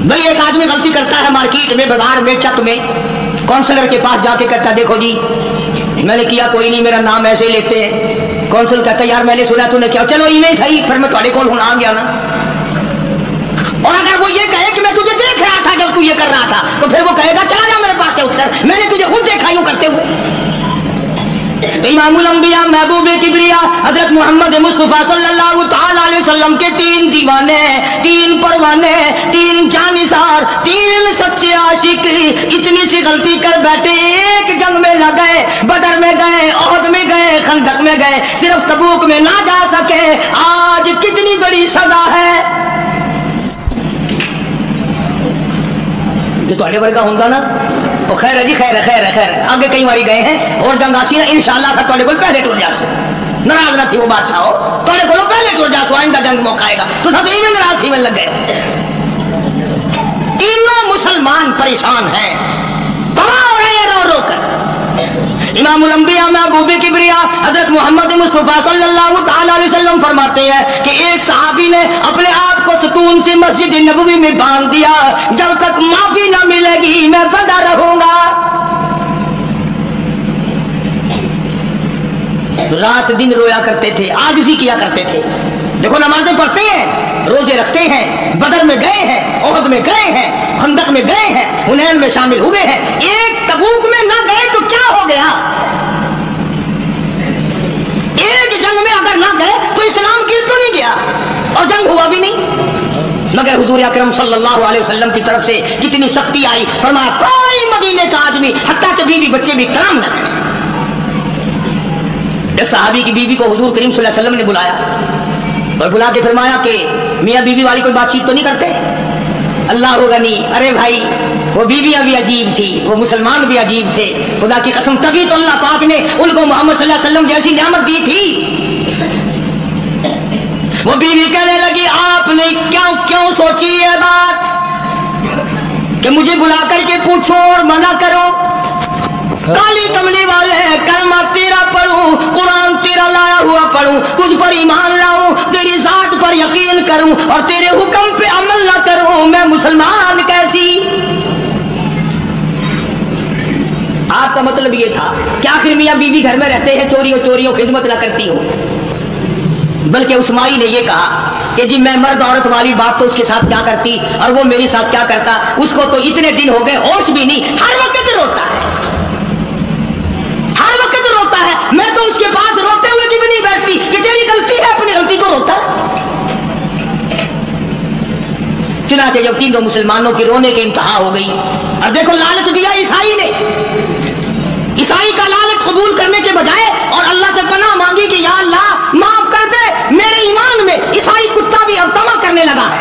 भाई एक आदमी गलती करता है मार्केट में, बाजार में, चक में, काउंसलर के पास जाके कहता देखो जी मैंने किया कोई नहीं, मेरा नाम ऐसे ही लेते हैं। काउंसिल कहता यार मैंने सुना तूने क्या, चलो इमेज सही, फिर मैं तुम्हारे को आ गया ना। और अगर वो ये कहे कि मैं तुझे देख रहा था जब तू ये कर रहा था, तो फिर वो कहेगा चला जा मेरे पास से उठकर, मैंने तुझे खुद देखा यूं करते हुए। इमामुल अंबिया महबूबे किबरिया हजरत मोहम्मद मुस्तफा सल्लल्लाहु तआला अलैहि वसल्लम के 3 दीवाने, 3 परवाने, 3 जानिसार, 3 सच्चे आशिक इतनी सी गलती कर बैठे, एक जंग में न गए, बदर में गए, ओहद में गए, खंदक में गए, सिर्फ तबूक में ना जा सके। आज कितनी बड़ी सजा है। जो थोड़े वर्गा होगा ना तो खैर है जी, खैर है, खैर है, खैर है। आगे कई बारी गए हैं और जंग आसी ना इंशाअल्लाह सा थोड़े को पहले टूट जासो, नाराज ना थी वो बादशाह हो, थोड़े को पहले टूट जासो, आइंदा जंग मौका आएगा तो सब यही में नाराज थी में लग गए। तीनों मुसलमान परेशान हैं, तबाह हो रहे हैं रो रो कर। इमामुल अंबिया महबूबे किबरिया हजरत मोहम्मद मुस्तफा सल्लल्लाहु तआला अलैहि वसल्लम फरमाते हैं कि एक सहाबी ने अपने आप को सतून से मस्जिद नबवी में बांध दिया, जब तक माफी न मिलेगी मैं बंधा रहूंगा। रात दिन रोया करते थे, आजिज़ी किया करते थे। देखो नमाजें पढ़ते हैं, रोजे रखते हैं, बदर में गए हैं, ओहद में गए हैं, खंदक में गए हैं, हुनैन में शामिल हुए हैं, एक तबूक में न गए तो क्या हो गया? एक जंग में अगर न गए तो इस्लाम गिर तो नहीं गया और जंग हुआ भी नहीं। मगर हुजूर अकरम सल्लल्लाहु अलैहि वसल्लम की तरफ से कितनी सख्ती आई, फरमाया कोई मदीने का आदमी हत्ता के बीवी बच्चे भी कलाम न करें। एक सहाबी की बीवी को हुजूर करीम सल्लल्लाहु अलैहि वसल्लम ने बुलाया और बुला के फरमाया कि मियाँ बीवी वाली कोई बातचीत तो नहीं करते? अल्लाह होगा नहीं, अरे भाई वो बीवियां भी अजीब थी, वो मुसलमान भी अजीब थे, खुदा की कसम तभी तो अल्लाह पाक ने उनको मोहम्मद सल्लल्लाहु अलैहि वसल्लम जैसी नेमत दी थी। वो बीवी कहने लगी आपने क्यों क्यों सोची ये बात कि मुझे बुला करके पूछो और मना करो? काली कमली वाले कलमा तेरा पढ़ूं, कुरान तेरा लाया हुआ पढ़ूं, तुझ पर ईमान लाऊं, तेरी जात पर यकीन करूं और तेरे हुक्म पे अमल ना करूं, मैं मुसलमान कैसी? आपका मतलब ये था कि आखिर मियाँ बीवी घर में रहते हैं, चोरियों चोरियों खिदमत ना करती हो। बल्कि उस माई ने ये कहा कि जी मैं मर्द औरत वाली बात तो उसके साथ क्या करती और वो मेरे साथ क्या करता, उसको तो इतने दिन हो गए होश भी नहीं, हर वक्त रोता है, हर वक्त रोता है। मैं तो उसके पास रोते हुए भी नहीं बैठती कि तेरी गलती है, अपनी गलती को रोता है। चुनाचे जब तीनों मुसलमानों की रोने की इंतहा हो गई और देखो लालच दिया ईसाई ने, ईसाई का लालच कबूल करने के बजाय और अल्लाह से पनाह मांगी कि या अल्लाह माफ कर दे, मेरे ईमान में ईसाई कुत्ता भी अब तमा करने लगा है।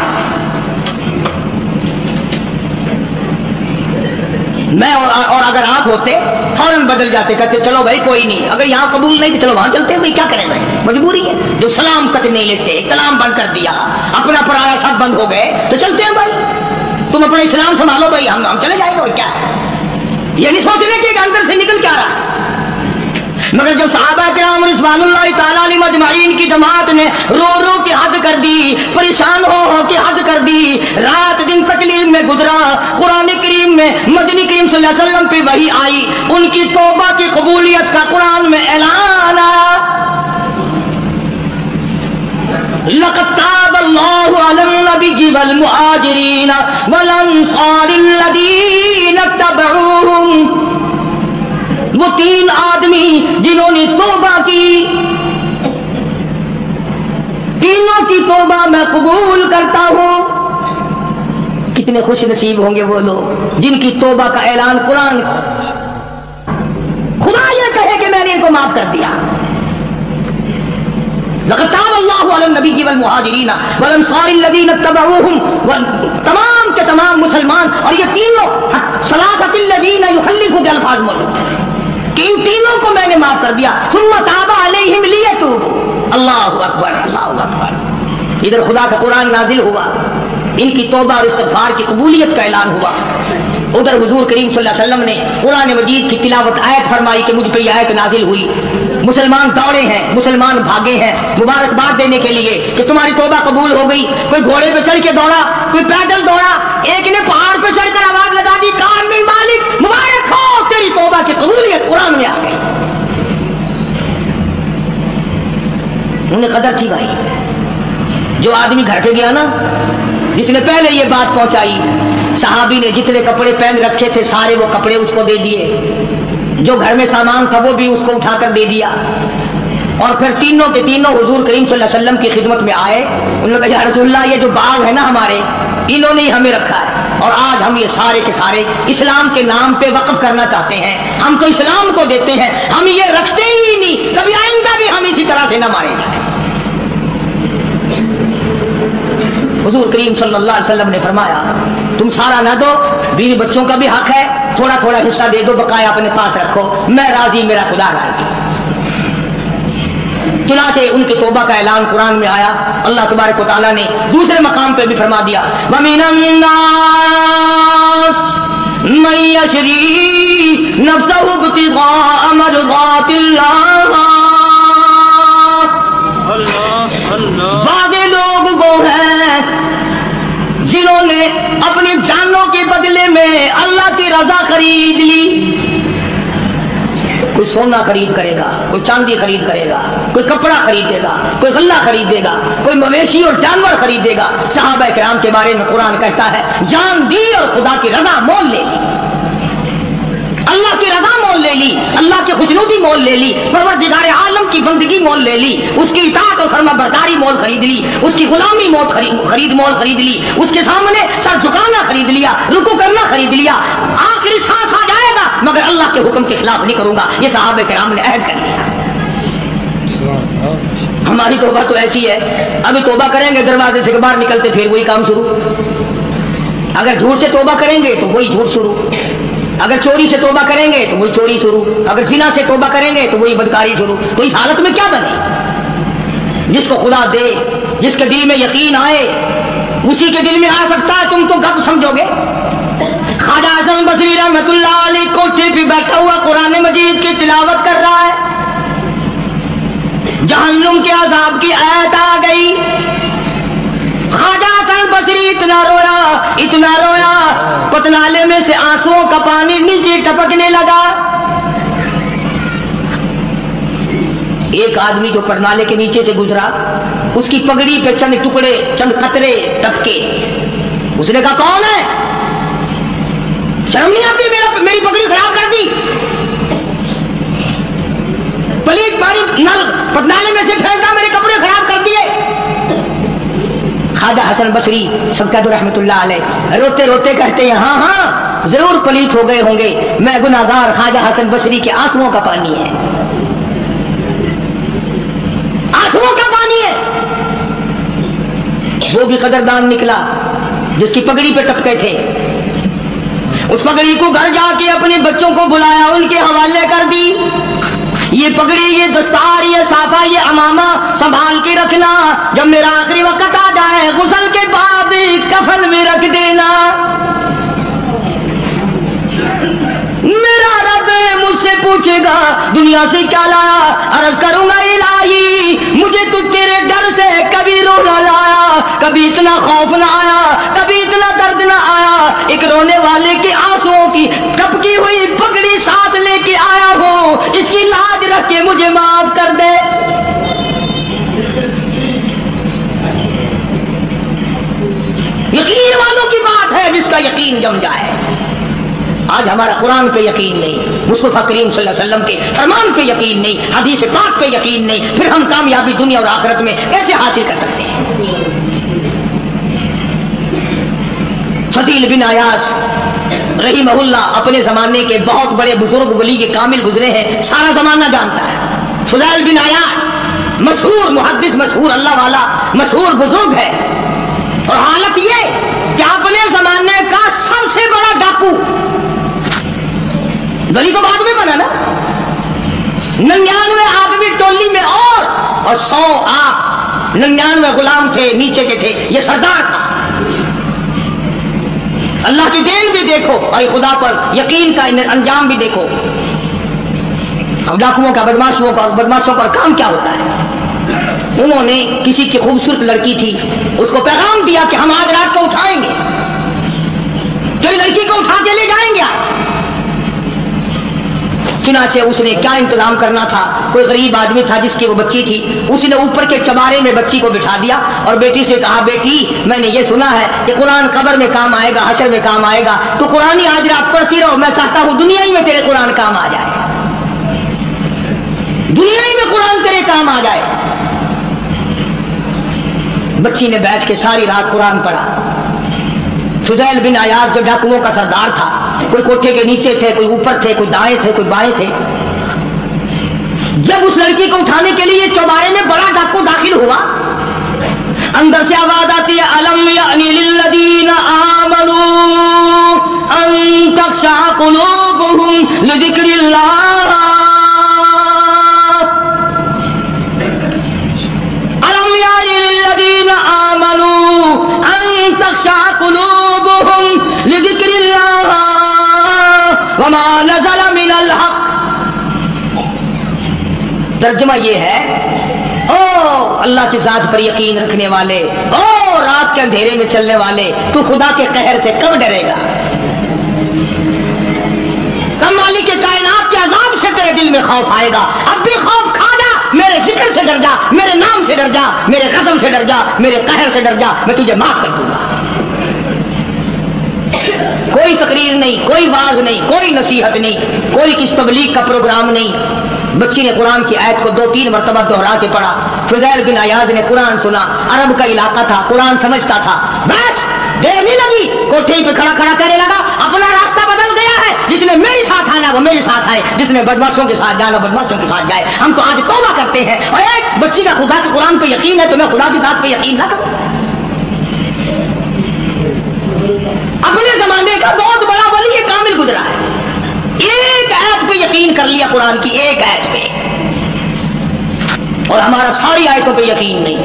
मैं और अगर आप होते फौरन बदल जाते, कहते चलो भाई कोई नहीं, अगर यहाँ कबूल नहीं तो चलो वहां चलते हैं, भाई क्या करें भाई, मजबूरी है। जो सलाम तक नहीं लेते, कलाम बंद कर दिया, अपना पराया सब बंद हो गए, तो चलते हैं भाई, तुम अपना इस्लाम संभालो भाई, हम चले जाएंगे। और क्या है, ये नहीं सोचने के अंदर से निकल क्या रहा। मगर जब सहाबा किराम रिज़वानुल्लाहि ताला अलैहिम अजमाइन की जमात ने रो रो के हद कर दी, परेशान हो के हद कर दी, रात दिन तकलीफ में गुजरा, कुरान करीम में मदनी करीम सल्लल्लाहु अलैहि वसल्लम पे वही आई, उनकी तौबा की कबूलियत का कुरान में ऐलान आया। लक़द ताबल्लाहु अलन नबिय्यि वल मुहाजिरीन वल अंसारिल्लज़ीना तबऊहुम, वो तीन आदमी जिन्होंने तौबा की, तीनों की तौबा मैं कबूल करता हूं। कितने खुश नसीब होंगे वो लोग जिनकी तौबा का ऐलान कुरान, खुदा ये कहे कि मैंने इनको माफ कर दिया। लक़द ताबल्लाहु अलन नबिय्यि वल मुहाजिरीन वल अंसारिल्लज़ीना तबऊहुम, तमाम के तमाम मुसलमान, और ये तीनों सलासतिल्लज़ीना युखल्लिफू के अल्फाज मौजूद, इन तीनों को मैंने माफ कर दिया। सुम्मा ताबा अलैहिम लियतूबू, अल्लाहु अकबर अल्लाहु अकबर। इधर खुदा का कुरान नाजिल हुआ, इनकी तौबा और इस्तिग़फ़ार की कबूलियत का ऐलान हुआ। उधर हुजूर करीम सल्लल्लाहु अलैहि वसल्लम ने कुरान मजीद की तिलावत आयत फरमाई कि मुझ पे यह आयत नाजिल हुई। मुसलमान दौड़े हैं, मुसलमान भागे हैं मुबारकबाद देने के लिए कि तुम्हारी तौबा कबूल हो गई। कोई घोड़े पे चढ़ के दौड़ा, कोई पैदल दौड़ा, एक ने पहाड़ पे चढ़कर आवाज लगा दी, कामिल मालिक मुबारक हो, तेरी तौबा की कबूलियत कुरान में आ गई। उन्हें कदर थी भाई। जो आदमी घर पे गया ना, जिसने पहले ये बात पहुंचाई, सहाबी ने जितने कपड़े पहन रखे थे सारे वो कपड़े उसको दे दिए, जो घर में सामान था वो भी उसको उठाकर दे दिया। और फिर तीनों के तीनों हुजूर करीम सल्लल्लाहु अलैहि वसल्लम की खिदमत में आए। उन्होंने कहा, या रसूलल्लाह, ये जो बाग है ना हमारे, इन्होंने ही हमें रखा है, और आज हम ये सारे के सारे इस्लाम के नाम पे वक्फ करना चाहते हैं। हम तो इस्लाम को देते हैं, हम ये रखते ही नहीं, कभी आइंदा भी हम इसी तरह से न मारेंगे। हुजूर करीम सल्लल्लाहु अलैहि वसल्लम ने फरमाया, तुम सारा ना दो, बीवी बच्चों का भी हक है, थोड़ा थोड़ा हिस्सा दे दो, बकाया अपने पास रखो, मैं राजी, मेरा खुदा राजी। चुनाचे उनके तौबा का ऐलान कुरान में आया। अल्लाह तबारक व तआला ने दूसरे मकाम पे भी फरमा दिया, वमिनन नास मन यशरी नफ्सहु इब्तिग़ाअ मरज़ातिल्लाह, वादे लोग वो हैं जिन्होंने अपनी जानों के बदले में अल्लाह की रजा खरीद ली। कोई सोना खरीद करेगा, कोई चांदी खरीद करेगा, कोई कपड़ा खरीदेगा, कोई गल्ला खरीदेगा, कोई मवेशी और जानवर खरीदेगा। सहाबा किराम के बारे में कुरान कहता है, जान दी और खुदा की रजा मोल ले ली, अल्लाह की रजा मोल ले ली, अल्लाह की खुशनुदी मोल ले ली, परवरदिगार आलम की बंदगी मोल ले ली, उसकी इताअत और फरमाबरदारी मोल खरीद ली, उसकी गुलामी मोल खरीद ली, उसके सामने सर झुकाना खरीद लिया, रुकू करना खरीद लिया। आखिरी सांस आ जाएगा मगर अल्लाह के हुक्म के खिलाफ नहीं करूंगा, ये सहाबा किराम ने अहद कर लिया। हमारी तौबा तो ऐसी है, अभी तौबा करेंगे दरवाजे से बाहर निकलते फिर वही काम शुरू। अगर झूठ से तौबा करेंगे तो वही झूठ शुरू, अगर चोरी से तौबा करेंगे तो वही चोरी शुरू, अगर जिना से तौबा करेंगे तो वही बदकारी शुरू। तो इस हालत में क्या बने? जिसको खुदा दे, जिसके दिल में यकीन आए, उसी के दिल में आ सकता है। तुम तो गप समझोगे। ख्वाजा हसन बसरी रहमतुल्लाह अलैह कोठे पे बैठा हुआ कुरान मजीद की तिलावत कर रहा है, जहन्नुम के अज़ाब की आयत आ गई। ख्वाजा हसन बसरी इतना रोया, पतनाले में से आंसुओं का पानी नीचे टपकने लगा। एक आदमी जो पतनाले के नीचे से गुजरा, उसकी पगड़ी पे चंद टुकड़े, चंद कतरे टपके। उसने कहा, कौन है? शर्म नहीं आती? मेरी पगड़ी खराब कर दी, पलीत पानी नल पतनाले में से फेंका, मेरे कपड़े खराब कर दिए। ख्वाजा हसन बसरी सबका रहमतुल्लाह अलैह रोते रोते कहते हैं, हाँ हाँ जरूर पलीत हो गए होंगे, मैं गुनाहगार ख्वाजा हसन बसरी के आंसुओं का पानी है, आंसुओं का पानी है। वो भी कदरदान निकला जिसकी पगड़ी पे टपके थे। उस पगड़ी को घर जाके अपने बच्चों को बुलाया, उनके हवाले कर दी। ये पगड़ी, ये दस्तार, ये साफा, ये अमामा संभाल के रखना, जब मेरा आखिरी वक्त आ जाए गुस्ल के बाद कफन में रख देना। मेरा रब मुझसे पूछेगा दुनिया से क्या लाया, अर्ज करूंगा इलाही मुझे तो तेरे डर से कभी रोना लाया, कभी इतना खौफ ना आया, कभी इतना दर्द ना आया। एक रोने वाले के आंसुओं की टपकी हुई पगड़ी साथ लेके आया हूं, इसकी लाज रख के मुझे माफ कर दे। यकीन वालों की बात है, जिसका यकीन जम जाए। आज हमारा कुरान पे यकीन नहीं, मुस्तफा करीम सल्लल्लाहु अलैहि वसल्लम के फरमान पे यकीन नहीं, हदीस पाक पे यकीन नहीं, फिर हम कामयाबी दुनिया और आखिरत में कैसे हासिल कर सकते हैं? फदील बिन अयाज रहीमहुल्लाह अपने जमाने के बहुत बड़े बुजुर्ग वली के कामिल गुजरे हैं, सारा जमाना जानता है। फुदैल बिन अयाज मशहूर मुहद्दिस, मशहूर अल्लाह वाला, मशहूर बुजुर्ग है। और हालत ये कि अपने जमाने का सबसे बड़ा डाकू, वली तो बाद में बना ना, 99 आदमी टोली में और 100 आप 99 गुलाम थे, नीचे के थे, ये सरदार था। अल्लाह की देन भी देखो और खुदा पर यकीन का अंजाम भी देखो। अब डाकुओं का बदमाशों पर काम क्या होता है? उन्होंने किसी की खूबसूरत लड़की थी, उसको पैगाम दिया कि हम आज रात को उठाएंगे, तो लड़की को उठा के ले जाएंगे आज। चुनाचे उसने क्या इंतजाम करना था, कोई गरीब आदमी था जिसकी वो बच्ची थी, उसने ऊपर के चबारे में बच्ची को बिठा दिया और बेटी से कहा, बेटी मैंने ये सुना है कि कुरान कब्र में काम आएगा, हशर में काम आएगा, तो कुरान ही आज रात पढ़ती रहो, मैं चाहता हूं दुनिया ही में तेरे कुरान काम आ जाए, दुनिया ही में कुरान तेरे काम आ जाए। बच्ची ने बैठ के सारी रात कुरान पढ़ा। फुदैल बिन अयाज जो डाकुओं का सरदार था, कोई कोठे के नीचे थे, कोई ऊपर थे, कोई दाएं थे, कोई बाएं थे। जब उस लड़की को उठाने के लिए चौबारे में बड़ा डाकू दाखिल हुआ, अंदर से आवाज आती है, अलम यानी लिल्लदीना आमनू अन तख्शा कुलूबुहुम लिज़िक्रिल्लाह, अलम यानी लिल्लदीना आमनू अन तख्शा कुलूबुहुम लिज़िक्रिल्लाह वमा नज़ल मिनल हक़। तर्जुमा ये है, ओ अल्लाह की जात पर यकीन रखने वाले, ओ रात के अंधेरे में चलने वाले, तू खुदा के कहर से कब डरेगा? कब मालिक के कायनात के अजाब से तेरे दिल में खौफ आएगा? अब भी खौफ खा जा, मेरे जिक्र से डर जा, मेरे नाम से डर जा, मेरे कसम से डर जा, मेरे कहर से डर जा, मैं तुझे माफ कर दूंगा। कोई तकरीर नहीं, कोई वाज नहीं, कोई नसीहत नहीं, कोई किस तबलीग का प्रोग्राम नहीं। बच्ची ने कुरान की आयत को 2-3 मरतबा दोहरा के पढ़ा। फुदैल बिन अयाज ने कुरान सुना, अरब का इलाका था, कुरान समझता था, बस देर नहीं लगी, कोठे पे खड़ा खड़ा करने लगा, अपना रास्ता बदल गया है। जिसने मेरे साथ आना वो मेरे साथ आए, जिसने बदमाशों के साथ जाना बदमाशों के साथ जाए। हम तो आज तौबा करते हैं, और एक बच्ची का खुदा के कुरान पे यकीन है तो मैं खुदा की जात पे यकीन ना करूं। अपने जमाने का बहुत बड़ा वली ये कामिल गुजरा है, एक आयत पे यकीन कर लिया, कुरान की एक आयत पे, और हमारा सारी आयतों पे यकीन नहीं,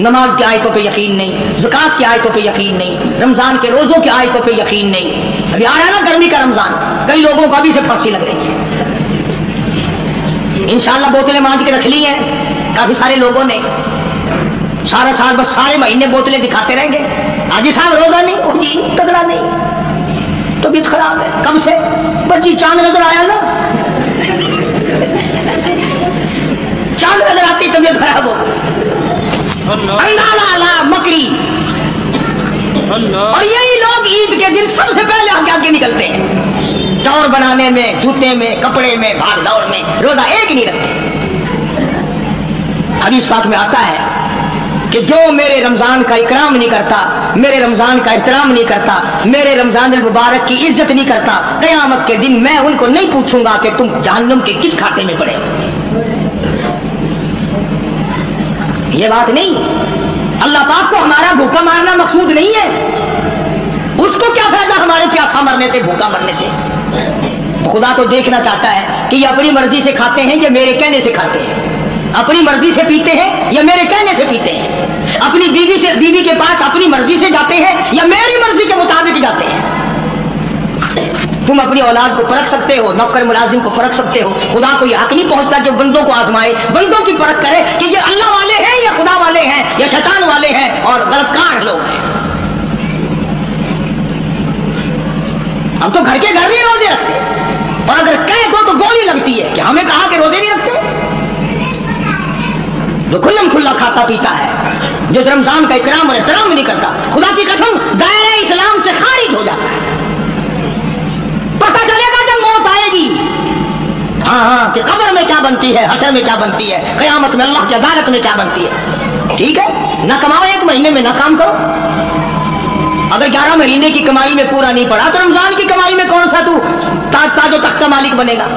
नमाज की आयतों पे यकीन नहीं, ज़कात की आयतों पे यकीन नहीं, रमजान के रोजों की आयतों पे यकीन नहीं। अभी आ रहा है ना गर्मी का रमजान, कई लोगों को अभी से फांसी लग रही है। इंशाल्लाह बोतलें मांझ के रख ली हैं काफी सारे लोगों ने, सारा साल बस सारे महीने बोतलें दिखाते रहेंगे। हाजी साहब रोजा नहीं, ओ जी तगड़ा नहीं, तबीयत खराब है, कब से? बच्ची चांद नजर आया ना, चांद नजर आती तबीयत खराब हो, अंडा मकरी। और यही लोग ईद के दिन सबसे पहले आगे आगे निकलते हैं, टौर बनाने में, जूते में, कपड़े में, भाग दौड़ में, रोजा एक नहीं रखते। हदीस पाक में आता है कि जो मेरे रमजान का इकराम नहीं करता, मेरे रमजान का एहतराम नहीं करता, मेरे रमजान मुबारक की इज्जत नहीं करता, क़यामत के दिन मैं उनको नहीं पूछूंगा कि तुम जहन्नुम के किस खाते में पड़े। ये बात नहीं, अल्लाह पाक को हमारा भूखा मारना मकसूद नहीं है। उसको क्या फायदा हमारे प्यासा प्यासा मरने से, भूखा मरने से। खुदा तो देखना चाहता है कि ये अपनी मर्जी से खाते हैं या मेरे कहने से खाते हैं, अपनी मर्जी से पीते हैं या मेरे कहने से पीते हैं, अपनी बीवी के पास अपनी मर्जी से जाते हैं या मेरी मर्जी के मुताबिक जाते हैं। तुम अपनी औलाद को परख सकते हो, नौकर मुलाजिम को परख सकते हो। खुदा को यह हक नहीं पहुंचता कि बंदों को आजमाए, बंदों की परख करे कि ये अल्लाह वाले हैं या खुदा वाले हैं या शैतान वाले हैं और गलतकार लोग हैं। अब तो घर के घर नहीं रोजे रखते, और अगर कह दो तो गोली लगती है कि हमें कहा कि रोजे नहीं रखते। जो खुल्लम खुल्ला खाता पीता है, जो रमजान का इकराम और एहतराम नहीं करता, खुदा की कसम दायरे इस्लाम से खारिज हो जाता है। पता चलेगा जब मौत आएगी, हाँ कि कब्र में क्या बनती है, हशर में क्या बनती है, क़यामत में अल्लाह की अदालत में क्या बनती है। ठीक है, ना कमाओ एक महीने में, ना काम करो। अगर 11 महीने की कमाई में पूरा नहीं पड़ा तो रमजान की कमाई में कौन सा तू ताजो तख्ता मालिक बनेगा।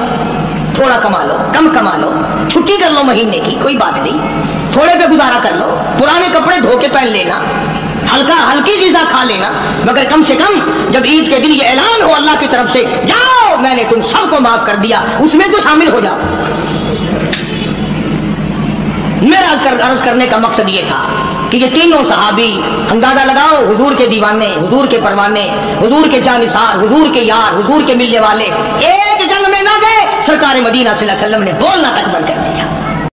थोड़ा कमा लो, कम कमा लो, छुट्टी कर लो महीने की, कोई बात नहीं, थोड़े पे गुजारा कर लो, पुराने कपड़े धो के पहन लेना, हल्की ग़िज़ा खा लेना, मगर कम से कम जब ईद के दिन ये ऐलान हो अल्लाह की तरफ से, जाओ मैंने तुम सबको माफ कर दिया, उसमें तो शामिल हो जाओ। मेरा अर्ज करने का मकसद ये था कि ये तीनों सहाबी, अंदाजा लगाओ, हुजूर के दीवाने, हुजूर के परवाने, हुजूर के जानिसार, हुजूर के यार, हुजूर के मिलने वाले, एक जंग में ना गए, सरकार मदीना सल्लल्लाहु अलैहि वसल्लम ने बोलना तक बंद कर दिया।